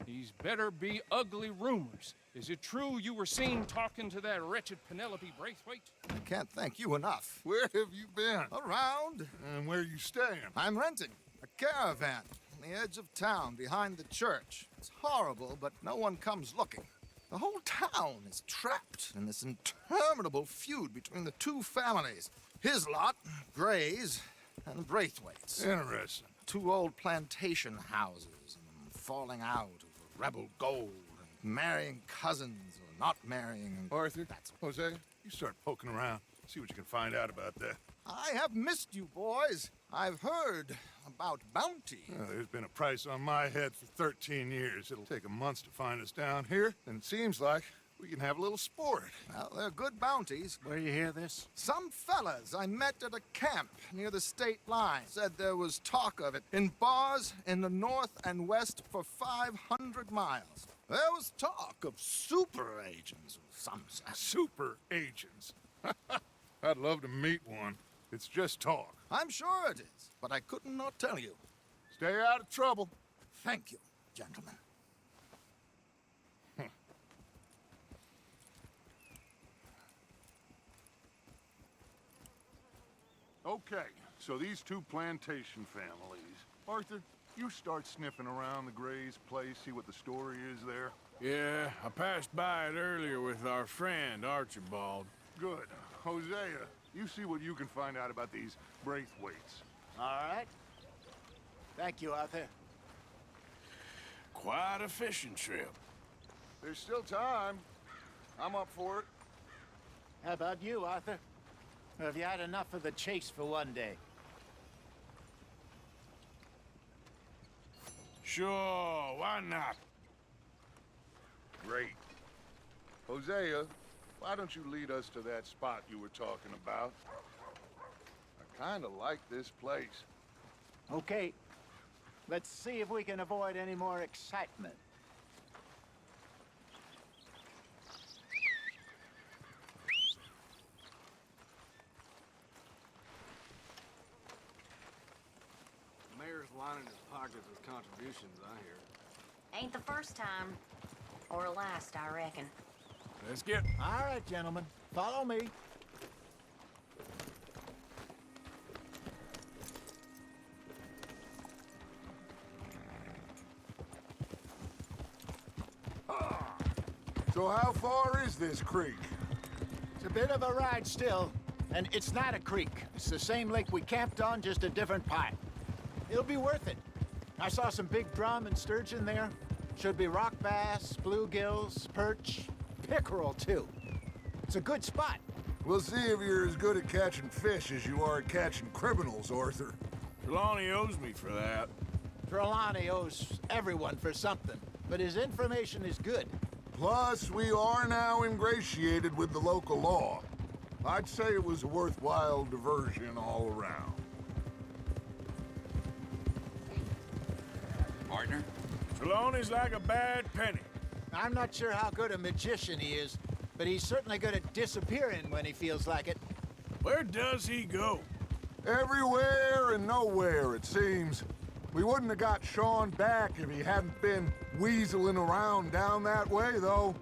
these better be ugly rumors. Is it true you were seen talking to that wretched Penelope Braithwaite? I can't thank you enough. Where have you been? Around. And where are you staying? I'm renting a caravan on the edge of town behind the church. It's horrible, but no one comes looking. The whole town is trapped in this interminable feud between the two families. His lot, Gray's, and Braithwaite's. Interesting. Two old plantation houses, and falling out over rebel gold, and marrying cousins or not marrying. And Arthur, Hosea, you start poking around. See what you can find out about that. I have missed you, boys. I've heard about bounty. Well, there's been a price on my head for 13 years. It'll take a month to find us down here, and it seems like we can have a little sport. Well, they're good bounties. Where you hear this? Some fellas I met at a camp near the state line said there was talk of it in bars in the north and west for 500 miles. There was talk of super agents of some sort. Super agents. I'd love to meet one. It's just talk. I'm sure it is, but I couldn't not tell you. Stay out of trouble. Thank you, gentlemen. Okay, so these two plantation families. Arthur, you start sniffing around the Gray's place, see what the story is there. Yeah, I passed by it earlier with our friend, Archibald. Good. Hosea, you see what you can find out about these Braithwaites. All right. Thank you, Arthur. Quite a fishing trip. There's still time. I'm up for it. How about you, Arthur? Or have you had enough of the chase for one day? Sure, why not? Great. Hosea, why don't you lead us to that spot you were talking about? I kind of like this place. Okay. Let's see if we can avoid any more excitement. The mayor's lining his pockets with contributions, I hear. Ain't the first time. Or last, I reckon. Let's get... All right, gentlemen. Follow me. So how far is this creek? It's a bit of a ride still, and it's not a creek. It's the same lake we camped on, just a different pipe. It'll be worth it. I saw some big drum and sturgeon there. Should be rock bass, bluegills, perch, pickerel too. It's a good spot. We'll see if you're as good at catching fish as you are at catching criminals, Arthur. Trelawney owes me for that. Trelawney owes everyone for something, but his information is good. Plus, we are now ingratiated with the local law. I'd say it was a worthwhile diversion all around. Partner? Trelawney's like a bad penny. I'm not sure how good a magician he is, but he's certainly good at disappearing when he feels like it. Where does he go? Everywhere and nowhere, it seems. We wouldn't have got Sean back if he hadn't been weaseling around down that way, though.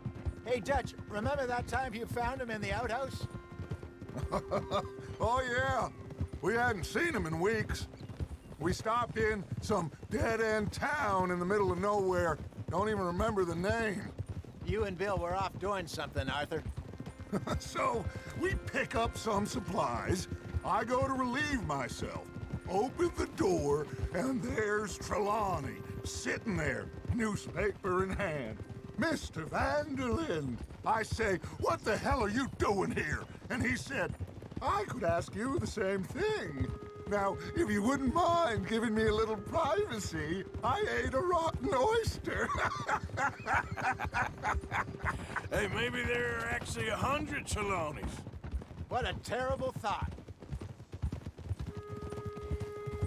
Hey, Dutch, remember that time you found him in the outhouse? Oh, yeah. We hadn't seen him in weeks. We stopped in some dead-end town in the middle of nowhere. Don't even remember the name. You and Bill were off doing something, Arthur. So, we pick up some supplies. I go to relieve myself. Open the door, and there's Trelawney, sitting there, newspaper in hand. Mr. Van der Linde. I say, what the hell are you doing here? And he said, I could ask you the same thing. Now, if you wouldn't mind giving me a little privacy, I ate a rotten oyster. Hey, maybe there are actually 100 Trelawneys. What a terrible thought.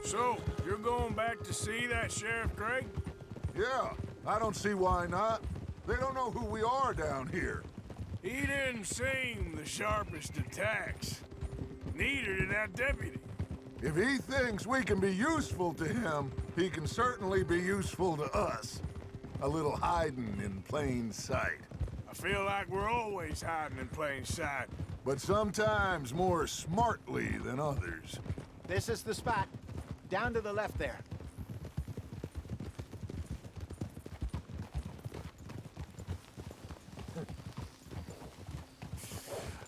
So, You're going back to see that Sheriff Gray? Yeah, I don't see why not. They don't know who we are down here. He didn't seem the sharpest attacks. Neither did that deputy. If he thinks we can be useful to him, he can certainly be useful to us. A little hiding in plain sight. I feel like we're always hiding in plain sight. But sometimes more smartly than others. This is the spot. Down to the left there.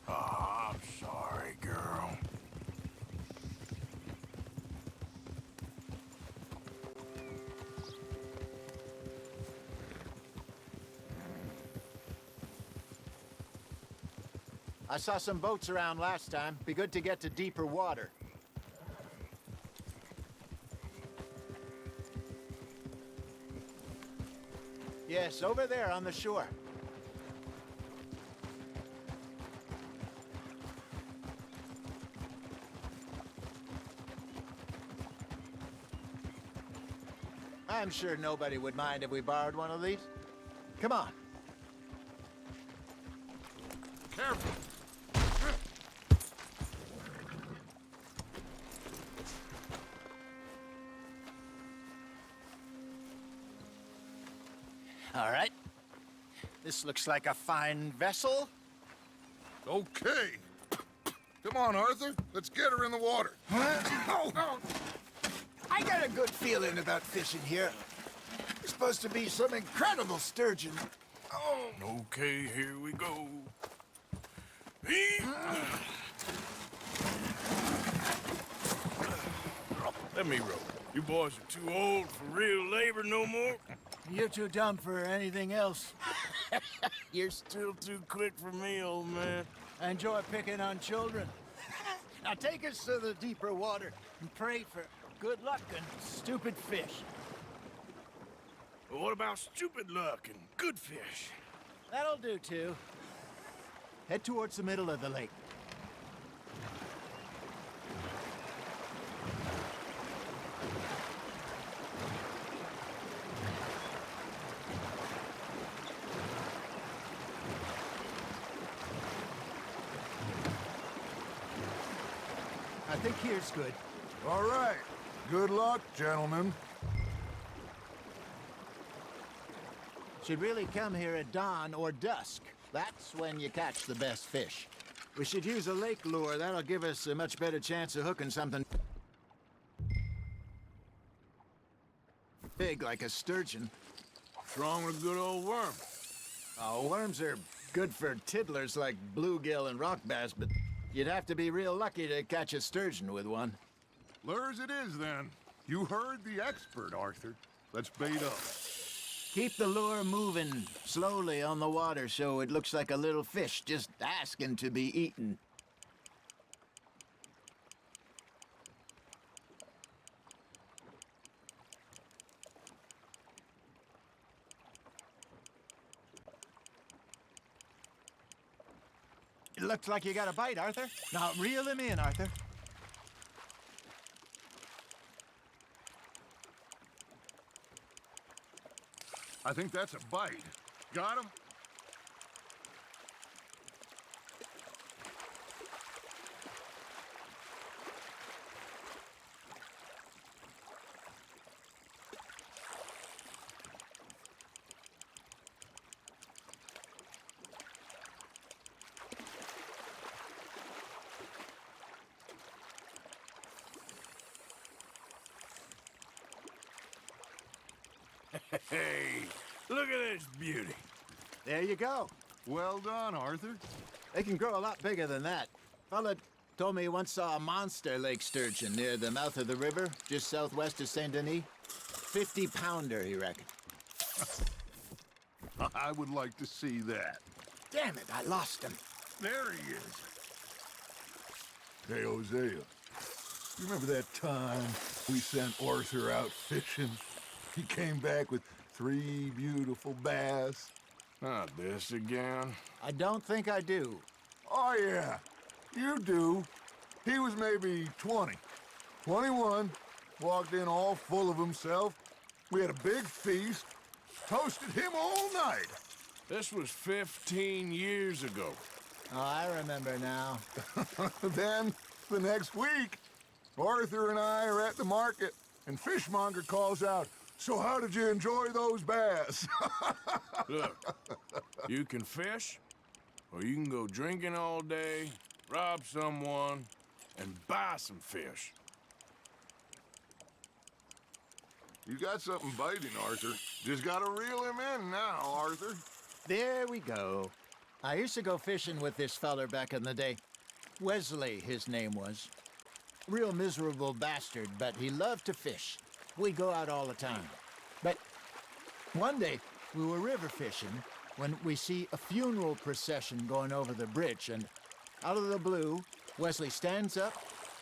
Oh, I'm sorry, girl. I saw some boats around last time. Be good to get to deeper water. Yes, over there on the shore. I'm sure nobody would mind if we borrowed one of these. Come on. Careful. All right. This looks like a fine vessel. Okay. Come on, Arthur. Let's get her in the water. Oh. I got a good feeling about fishing here. There's supposed to be some incredible sturgeon. Oh. Okay, here we go. Let me row. You boys are too old for real labor no more. You're too dumb for anything else. You're still too quick for me, old man. I enjoy picking on children. Now take us to the deeper water and pray for good luck and stupid fish. But what about stupid luck and good fish? That'll do, too. Head towards the middle of the lake. I think here's good. All right. Good luck, gentlemen. Should really come here at dawn or dusk. That's when you catch the best fish. We should use a lake lure. That'll give us a much better chance of hooking something big like a sturgeon. What's wrong with a good old worm? Oh, worms are good for tiddlers like bluegill and rock bass, but you'd have to be real lucky to catch a sturgeon with one. Lures it is, then. You heard the expert, Arthur. Let's bait up. Keep the lure moving slowly on the water so it looks like a little fish just asking to be eaten. It looks like you got a bite, Arthur. Now reel him in, Arthur. I think that's a bite. Got him? Hey, look at this beauty. There you go. Well done, Arthur. They can grow a lot bigger than that. Fella told me he once saw a monster lake sturgeon near the mouth of the river, just southwest of Saint Denis. 50-pounder, he reckoned. I would like to see that. Damn it, I lost him. There he is. Hey, Hosea. You remember that time we sent Arthur out fishing? He came back with 3 beautiful bass. Not this again. I don't think I do. Oh, yeah. You do. He was maybe 20, 21, Walked in all full of himself. We had a big feast. Toasted him all night. This was 15 years ago. Oh, I remember now. Then, the next week, Arthur and I are at the market, and Fishmonger calls out, "So how did you enjoy those bass?" Look, you can fish, or you can go drinking all day, rob someone, and buy some fish. You got something biting, Arthur. Just gotta reel him in now, Arthur. There we go. I used to go fishing with this feller back in the day. Wesley, his name was. Real miserable bastard, but he loved to fish. We'd go out all the time. But one day, we were river fishing when we see a funeral procession going over the bridge, and out of the blue, Wesley stands up,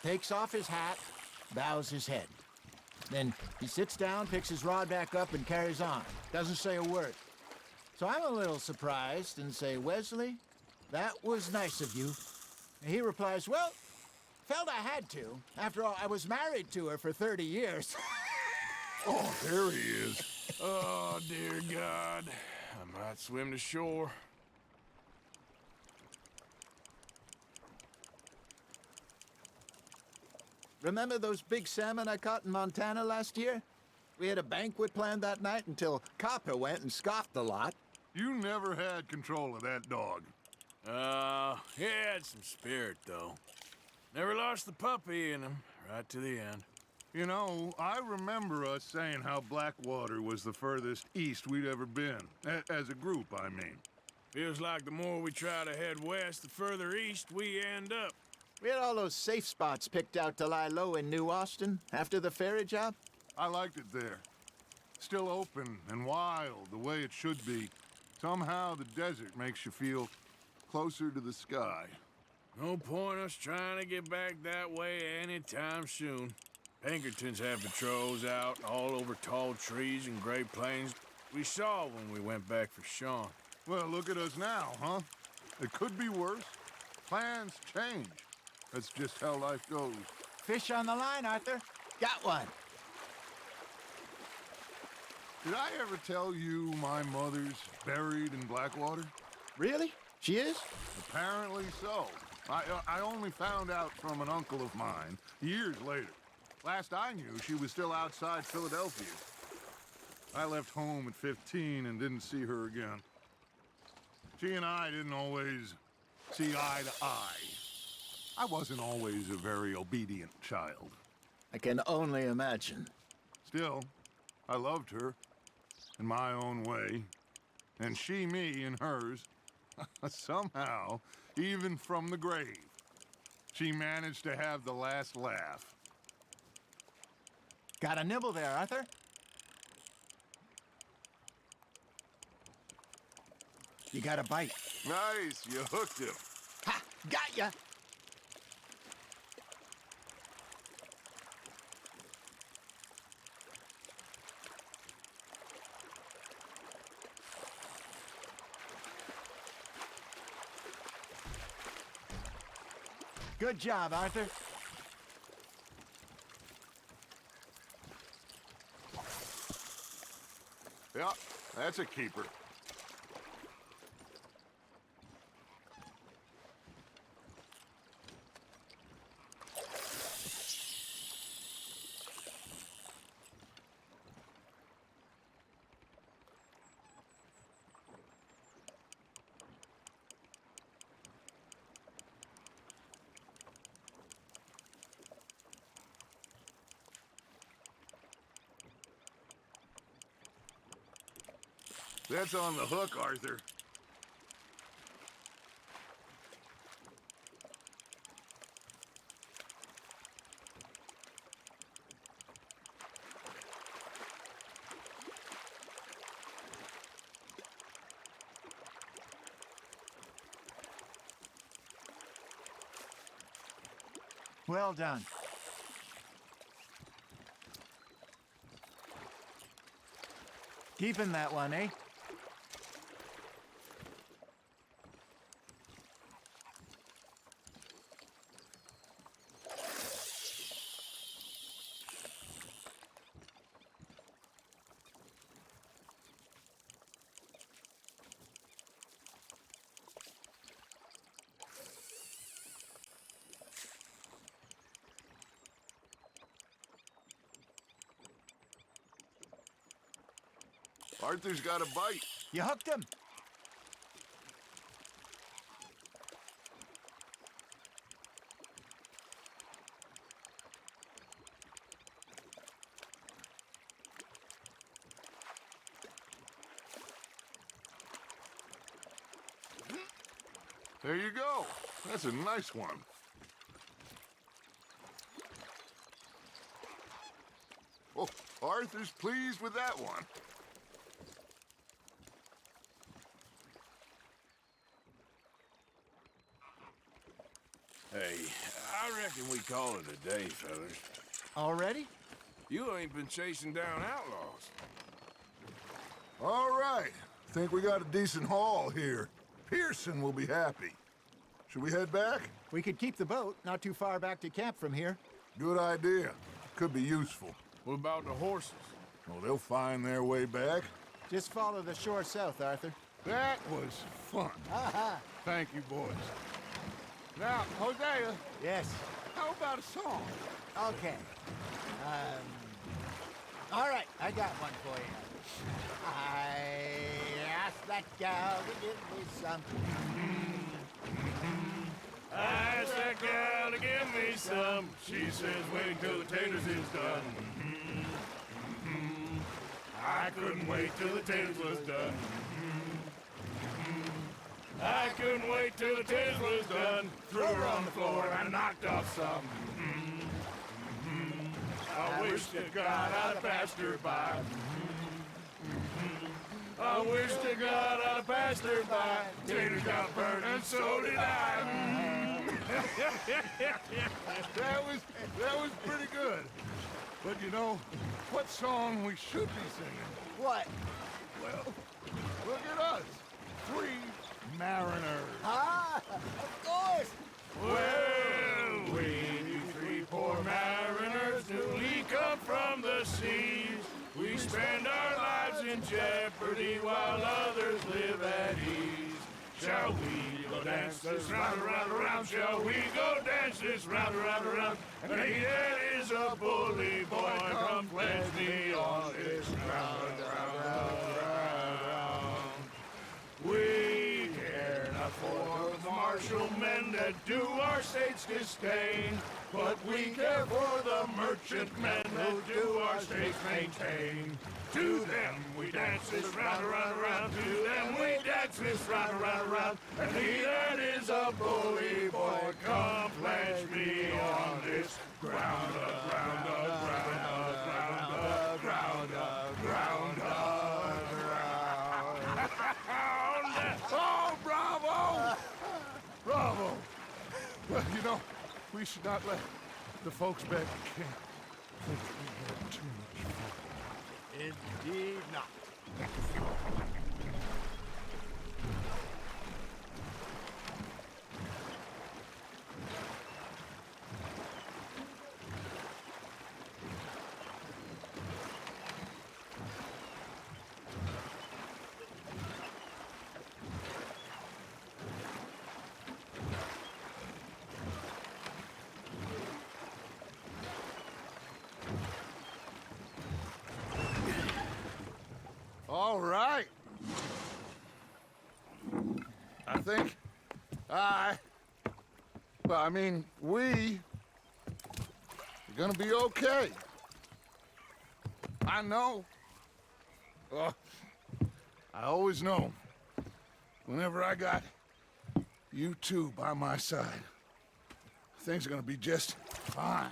takes off his hat, bows his head. Then he sits down, picks his rod back up, and carries on. Doesn't say a word. So I'm a little surprised and say, "Wesley, that was nice of you." And he replies, "Well, felt I had to. After all, I was married to her for 30 years. Oh, there he is. Oh, dear God. I might swim to shore. Remember those big salmon I caught in Montana last year? We had a banquet planned that night until Copper went and scoffed the lot. You never had control of that dog. He had some spirit, though. Never lost the puppy in him, right to the end. You know, I remember us saying how Blackwater was the furthest east we'd ever been. As a group, I mean. Feels like the more we try to head west, the further east we end up. We had all those safe spots picked out to lie low in New Austin after the ferry job. I liked it there. Still open and wild, the way it should be. Somehow the desert makes you feel closer to the sky. No point us trying to get back that way anytime soon. Pinkertons have patrols out all over tall trees and Great Plains. We saw when we went back for Sean. Well, look at us now, huh? It could be worse. Plans change. That's just how life goes. Fish on the line, Arthur. Got one. Did I ever tell you my mother's buried in Blackwater? Really? She is? Apparently so. I only found out from an uncle of mine years later. Last I knew, she was still outside Philadelphia. I left home at 15 and didn't see her again. She and I didn't always see eye to eye. I wasn't always a very obedient child. I can only imagine. Still, I loved her in my own way, and she me in hers. Somehow, even from the grave, she managed to have the last laugh. Got a nibble there, Arthur? You got a bite. Nice, you hooked him. Ha! Got ya! Good job, Arthur. Yeah, that's a keeper. That's on the hook, Arthur. Well done. Keeping that one, eh? Arthur's got a bite. You hooked him? There you go. That's a nice one. Oh, Arthur's pleased with that one. Hey, I reckon we call it a day, fellas. Already? You ain't been chasing down outlaws. All right. Think we got a decent haul here. Pearson will be happy. Should we head back? We could keep the boat not too far back to camp from here. Good idea. Could be useful. What about the horses? Well, they'll find their way back. Just follow the shore south, Arthur. That was fun. Thank you, boys. Now, Hosea. Yes. How about a song? Okay. All right, I got one for you. I asked that gal to give me some. I asked that gal to give me some. She says wait till the taters is done. I couldn't wait till the taters was done. I couldn't wait till the taters was done. Threw her on the floor and knocked off some. I wish to God I'd passed her by. I wish to God I'd passed her by. Taters got burned and so did I. That was pretty good. But you know, what song we should be singing? What? Well, look at us. 3 mariners. Of course. Well, we 3 poor mariners newly come from the seas. We spend our lives in jeopardy while others live at ease. Shall we go dance this round, around, around? Shall we go dance this round, around, around? And he that is a bully boy, come pledge me on this round, round, round, round. We care not for the martial men that do our state's disdain, but we care for the merchant men that do our states maintain. To them we dance this round, around, around. To them we dance this round, around, around. And he that is a bully boy, come pledge me on this ground, ground, ground, ground, ground, ground, ground. Oh, bravo! Bravo! Well, you know, we should not let the folks back at camp think we had too much fun. Indeed not. All right. I think we are gonna be okay. I know. I always know. Whenever I got you two by my side, things are gonna be just fine.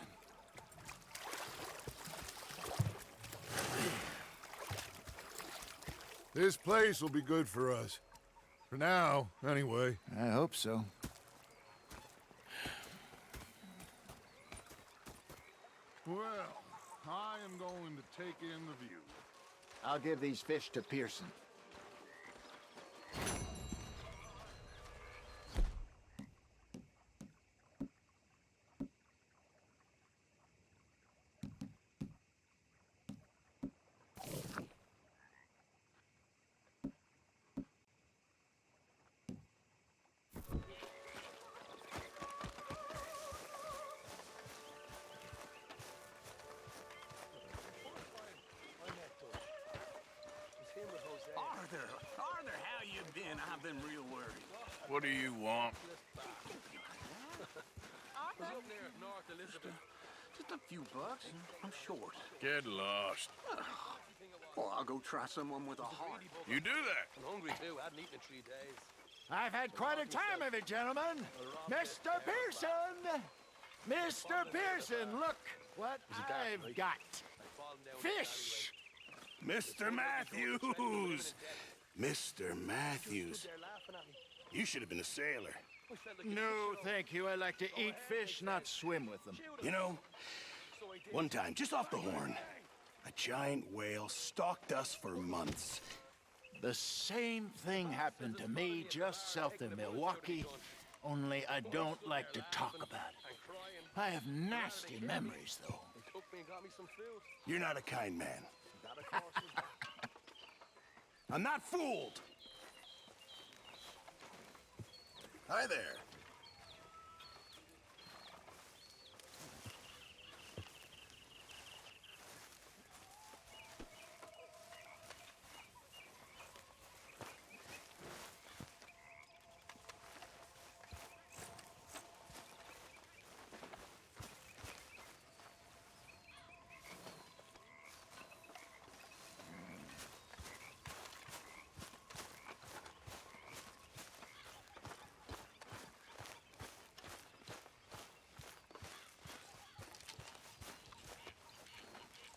This place will be good for us. For now, anyway. I hope so. Well, I am going to take in the view. I'll give these fish to Pearson. Him or worry. What do you want? Just a few bucks. I'm short. Get lost. Well, I'll go try someone with a heart. You do that. I'm hungry too. I haven't eaten in 3 days. I've had quite a time of it, gentlemen. Mr. Pearson! Mr. Pearson, look what I've got. Fish! Mr. Matthews! Mr. Matthews. You should have been a sailor. No, thank you. I like to eat fish, not swim with them. You know, one time, just off the Horn, a giant whale stalked us for months. The same thing happened to me just south of Milwaukee, only I don't like to talk about it. I have nasty memories, though. You're not a kind man. I'm not fooled. Hi there.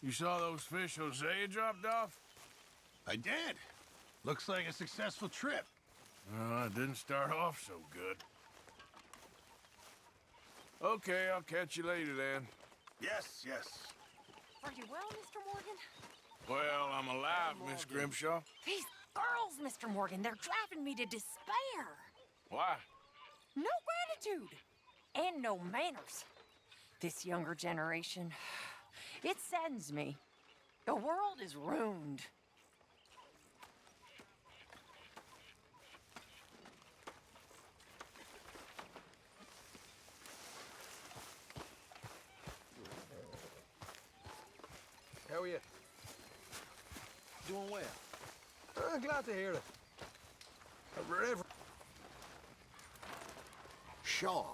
You saw those fish Hosea dropped off? I did. Looks like a successful trip. Well, it didn't start off so good. Okay, I'll catch you later then. Yes, yes. Are you well, Mr. Morgan? Well, I'm alive, Miss Grimshaw. These girls, Mr. Morgan, they're driving me to despair. Why? No gratitude. And no manners. This younger generation, it saddens me. The world is ruined. How are you? Doing well. Glad to hear it. Reverend Sean.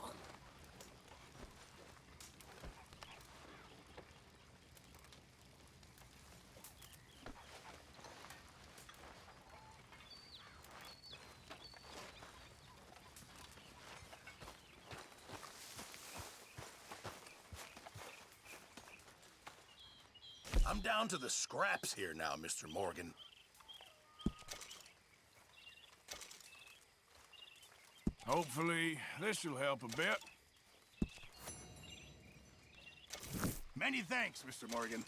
I'm down to the scraps here now, Mr. Morgan. Hopefully, this'll help a bit. Many thanks, Mr. Morgan.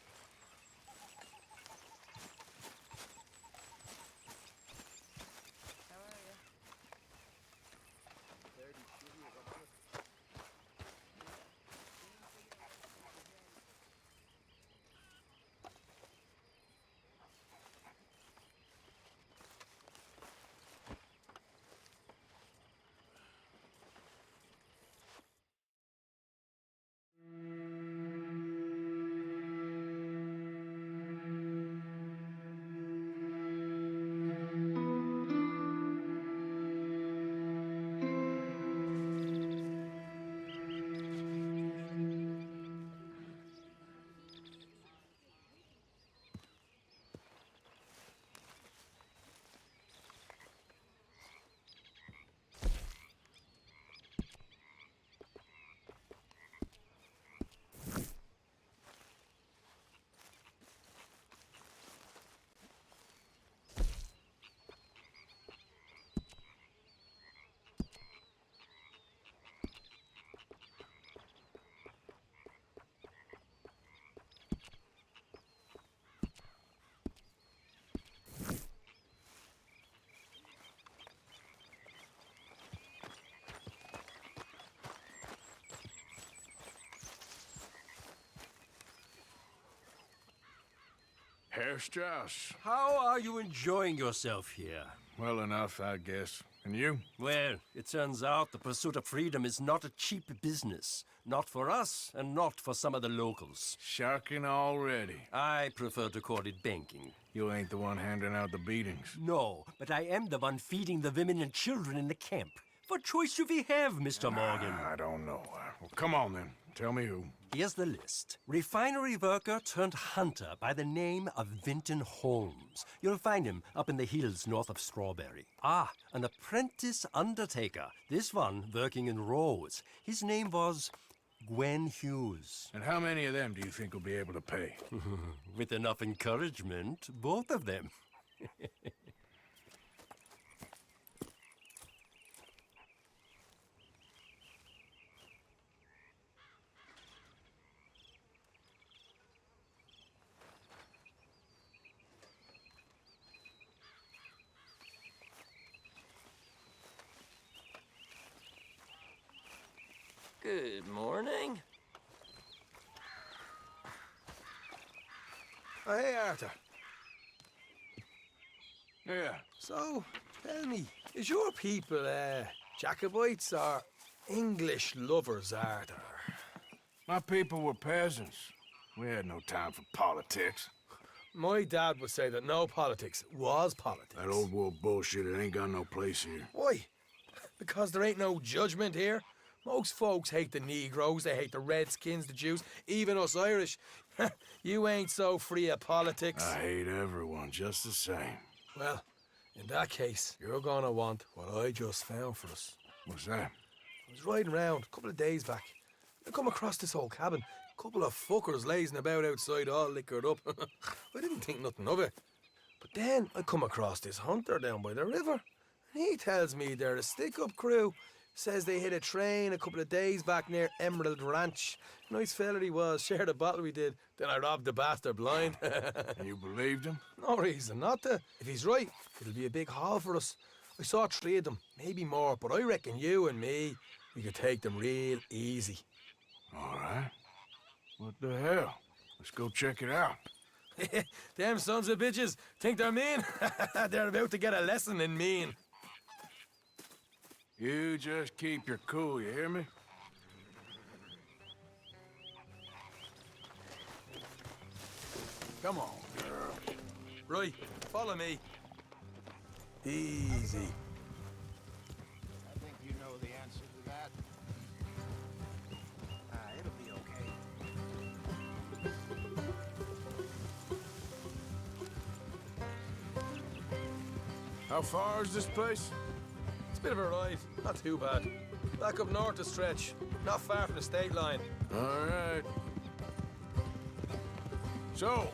Herr Strauss. How are you enjoying yourself here? Well enough, I guess. And you? Well, it turns out the pursuit of freedom is not a cheap business. Not for us, and not for some of the locals. Sharking already. I prefer to call it banking. You ain't the one handing out the beatings. No, but I am the one feeding the women and children in the camp. What choice do we have, Mr. Morgan? I don't know. Well, come on then. Tell me who. Here's the list. Refinery worker turned hunter by the name of Vinton Holmes. You'll find him up in the hills north of Strawberry. Ah, an apprentice undertaker. This one working in Rose. His name was Gwen Hughes. And how many of them do you think will be able to pay? With enough encouragement, both of them. Good morning. Oh, hey, Arthur. Yeah. So, tell me, is your people, Jacobites or English lovers, Arthur? My people were peasants. We had no time for politics. My dad would say that no politics was politics. That old world bullshit, it ain't got no place here. Why? Because there ain't no judgment here? Most folks hate the Negroes, they hate the Redskins, the Jews, even us Irish. You ain't so free of politics. I hate everyone just the same. Well, in that case, you're gonna want what I just found for us. What's that? I was riding around a couple of days back. I come across this old cabin. A couple of fuckers lazing about outside all liquored up. I didn't think nothing of it. But then I come across this hunter down by the river. And he tells me they're a stick-up crew. Says they hit a train a couple of days back near Emerald Ranch. Nice fella he was, shared a bottle we did. Then I robbed the bastard blind. You believed him? No reason not to. If he's right, it'll be a big haul for us. I saw 3 of them, maybe more, but I reckon you and me, we could take them real easy. All right. What the hell? Let's go check it out. Them sons of bitches think they're mean. They're about to get a lesson in mean. You just keep your cool, you hear me? Come on, girl. Right, follow me. Easy. I think you know the answer to that. It'll be okay. How far is this place? It's a bit of a ride, not too bad. Back up north a stretch, not far from the state line. All right. So,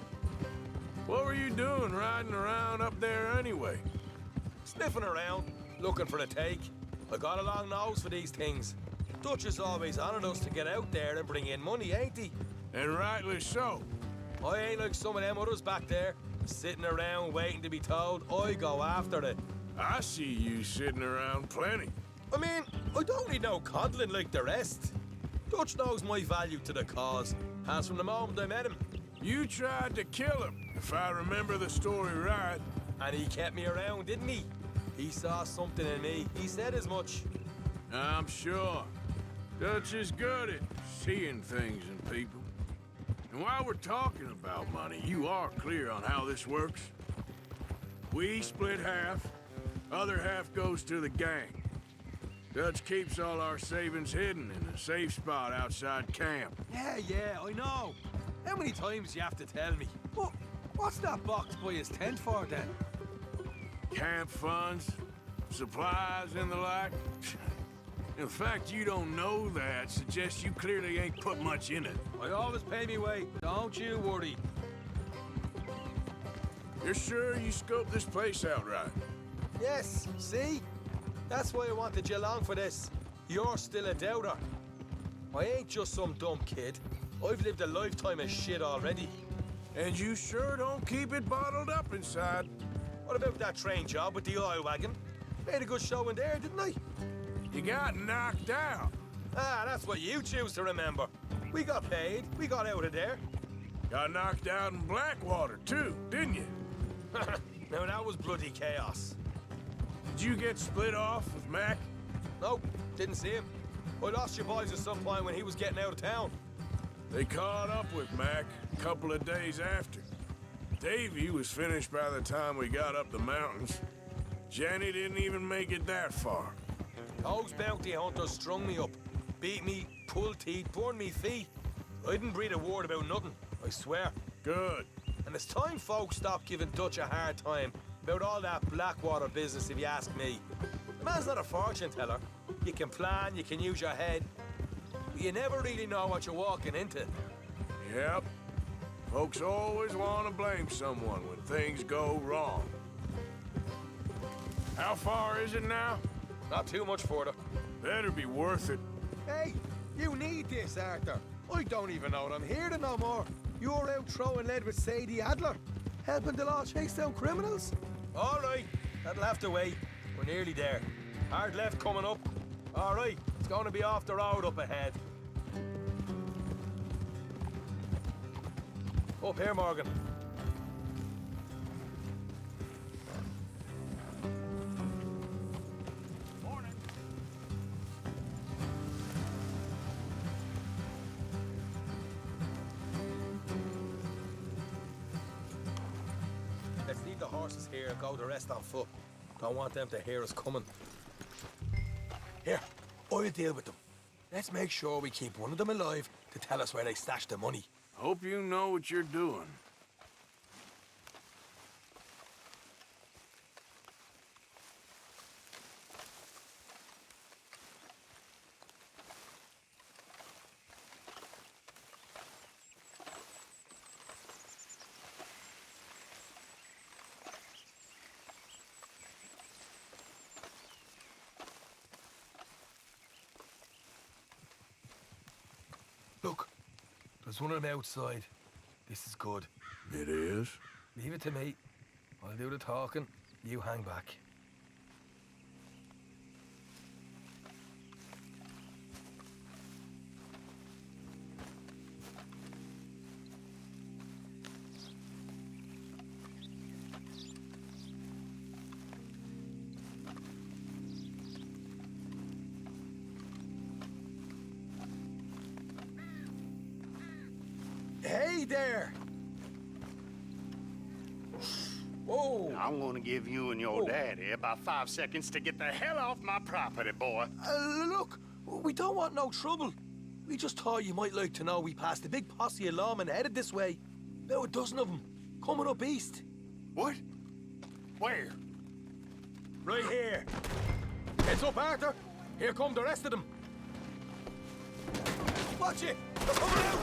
what were you doing riding around up there anyway? Sniffing around, looking for a take. I got a long nose for these things. Dutch is always honoured us to get out there and bring in money, ain't he? And rightly so. I ain't like some of them others back there, sitting around waiting to be told. I go after it. I see you sitting around plenty. I mean, I don't need no coddling like the rest. Dutch knows my value to the cause, as from the moment I met him. You tried to kill him, if I remember the story right. And he kept me around, didn't he? He saw something in me. He said as much. I'm sure. Dutch is good at seeing things in people. And while we're talking about money, you are clear on how this works? We split half, other half goes to the gang. Dutch keeps all our savings hidden in a safe spot outside camp. Yeah, I know. How many times do you have to tell me? What's that box by his tent for, then? Camp funds, supplies, and the like. The fact you don't know that suggests you clearly ain't put much in it. I always pay me way, don't you worry. You're sure you scoped this place out right? Yes, see? That's why I wanted you along for this. You're still a doubter. I ain't just some dumb kid. I've lived a lifetime of shit already. And you sure don't keep it bottled up inside. What about that train job with the oil wagon? Made a good show in there, didn't I? You got knocked out. Ah, that's what you choose to remember. We got paid. We got out of there. Got knocked out in Blackwater, too, didn't you? Now, that was bloody chaos. Did you get split off with Mac? Nope, didn't see him. I lost your boys at some point when he was getting out of town. They caught up with Mac a couple of days after. Davy was finished by the time we got up the mountains. Jenny didn't even make it that far. Those bounty hunters strung me up. Beat me, pulled teeth, burned me feet. I didn't breathe a word about nothing, I swear. Good. And it's time folks stopped giving Dutch a hard time about all that Blackwater business, if you ask me. The man's not a fortune teller. You can plan, you can use your head, but you never really know what you're walking into. Yep. Folks always want to blame someone when things go wrong. How far is it now? Not too much further. Better be worth it. Hey, you need this, Arthur. I don't even know that I'm here to no more. You're out throwing lead with Sadie Adler, helping the law chase down criminals. All right, that'll have to wait. We're nearly there. Hard left coming up. All right, it's going to be off the road up ahead. Up here, Morgan. Let's leave the horses here and go the rest on foot. Don't want them to hear us coming. Here, I'll deal with them. Let's make sure we keep one of them alive to tell us where they stashed the money. Hope you know what you're doing. Look, there's one of them outside. This is good. It is? Leave it to me. I'll do the talking. You hang back. Hey there! Whoa! I'm gonna give you and your daddy about 5 seconds to get the hell off my property, boy. Look, we don't want no trouble. We just thought you might like to know we passed a big posse of lawmen headed this way. About a dozen of them, coming up east. What? Where? Right here. Heads up, Arthur. Here come the rest of them. Watch it! They're coming out!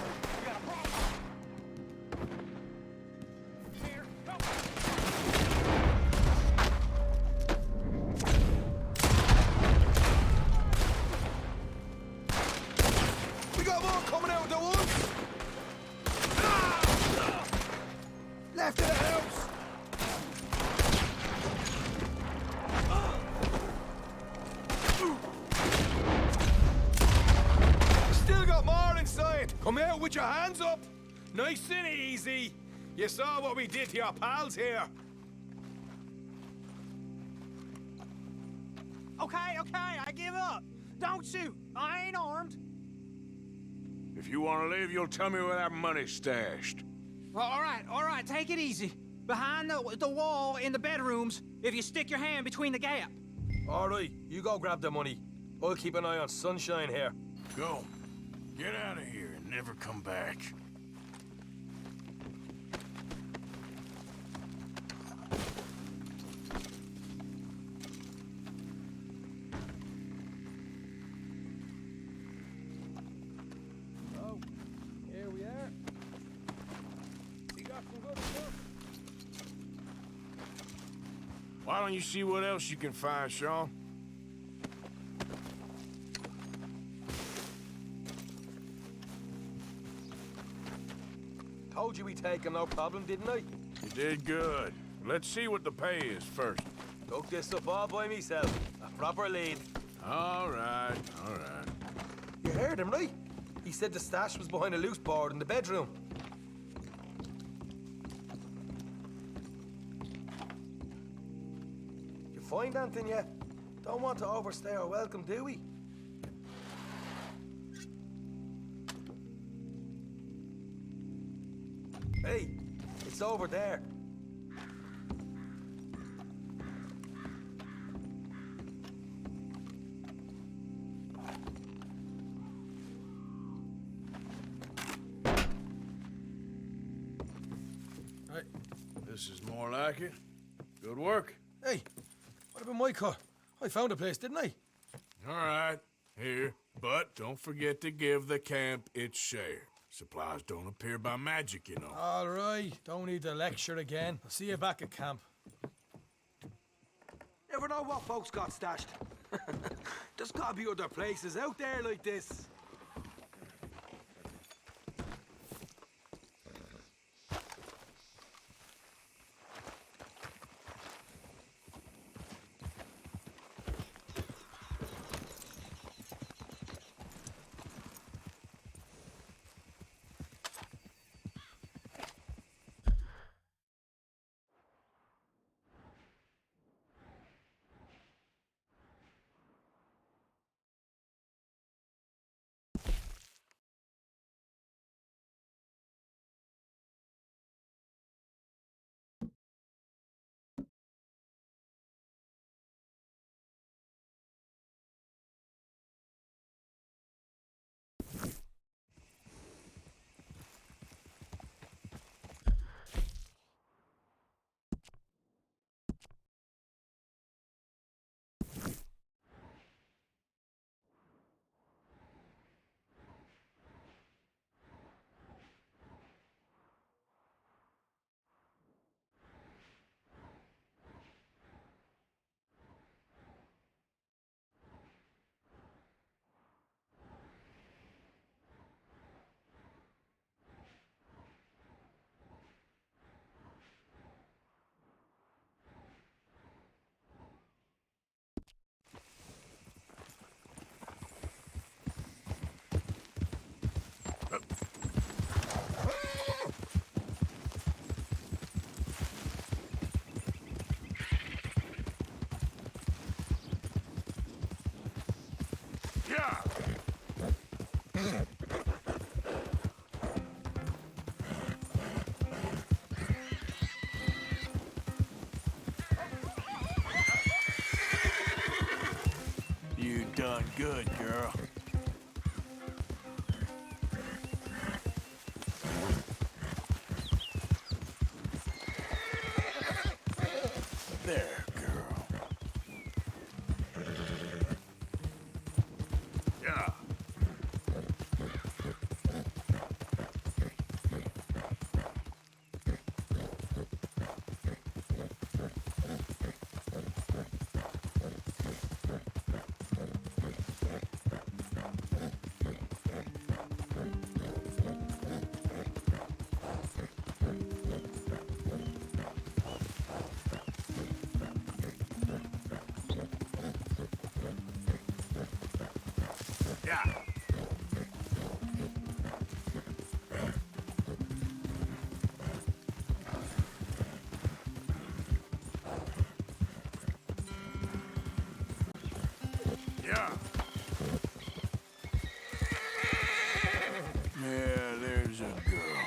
We got more coming out of the woods! Left of the house! Still got more inside! Come out with your hands up! Nice and easy! You saw what we did to your pals here! Okay, I give up. Don't shoot. I ain't armed. If you want to leave, you'll tell me where that money's stashed. Well, all right, take it easy. Behind the wall in the bedrooms, if you stick your hand between the gap. All right, you go grab the money. I'll keep an eye on Sunshine here. Go. Get out of here and never come back. Oh, here we are. We got some good stuff. Why don't you see what else you can find, Sean? Told you we'd take him, no problem, didn't I? You did good. Let's see what the pay is first. Took this up all by myself. A proper lead. All right, all right. You heard him, right? He said the stash was behind a loose board in the bedroom. You find anything yet? Don't want to overstay our welcome, do we? Hey, it's over there. More like it. Good work. Hey, what about my car? I found a place, didn't I? All right, here. But don't forget to give the camp its share. Supplies don't appear by magic, you know. All right, don't need the lecture again. I'll see you back at camp. Never know what folks got stashed. There's gotta be other places out there like this. You done good, girl. There, girl. Yeah. Yeah. Yeah. Yeah, there's a girl.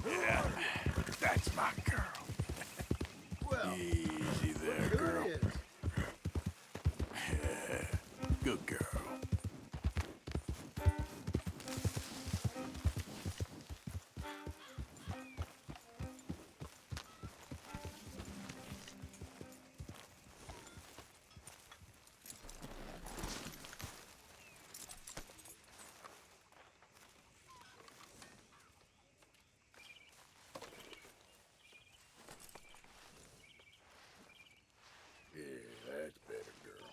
Yeah, that's my girl. Well, easy there, girl. Yeah, good girl. Yeah, that's better, girl.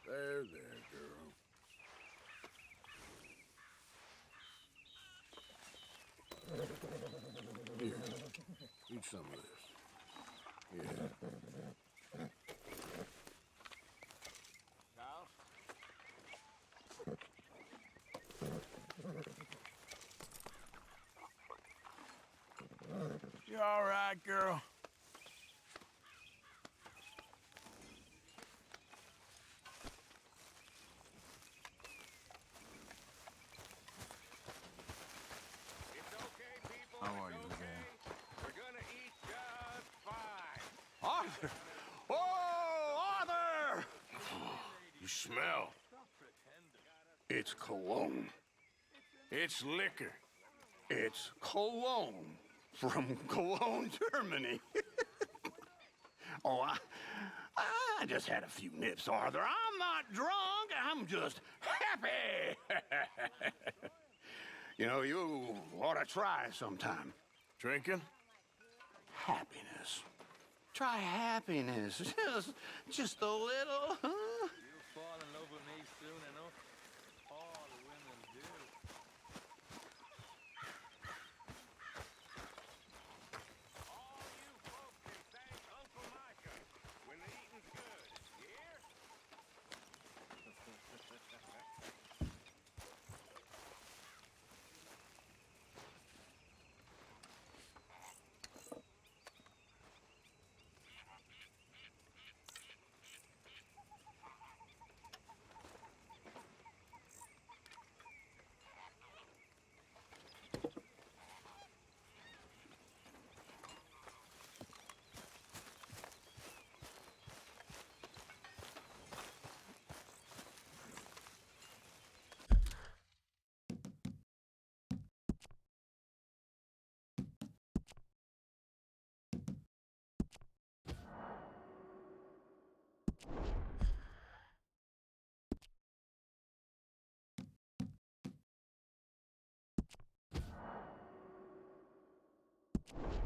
There, girl. Here, eat some of this. Yeah. You all right, girl? How are you? Arthur. Oh, Arthur! You smell. It's cologne. It's liquor. It's cologne from Cologne, Germany. Oh, I just had a few nips, Arthur. I'm not drunk. I'm just happy. You know, you ought to try sometime. Drinking? Happiness. Try happiness. Just a little, huh? You'll fall in love with me soon enough. All the women do. When the eating's good, you hear? You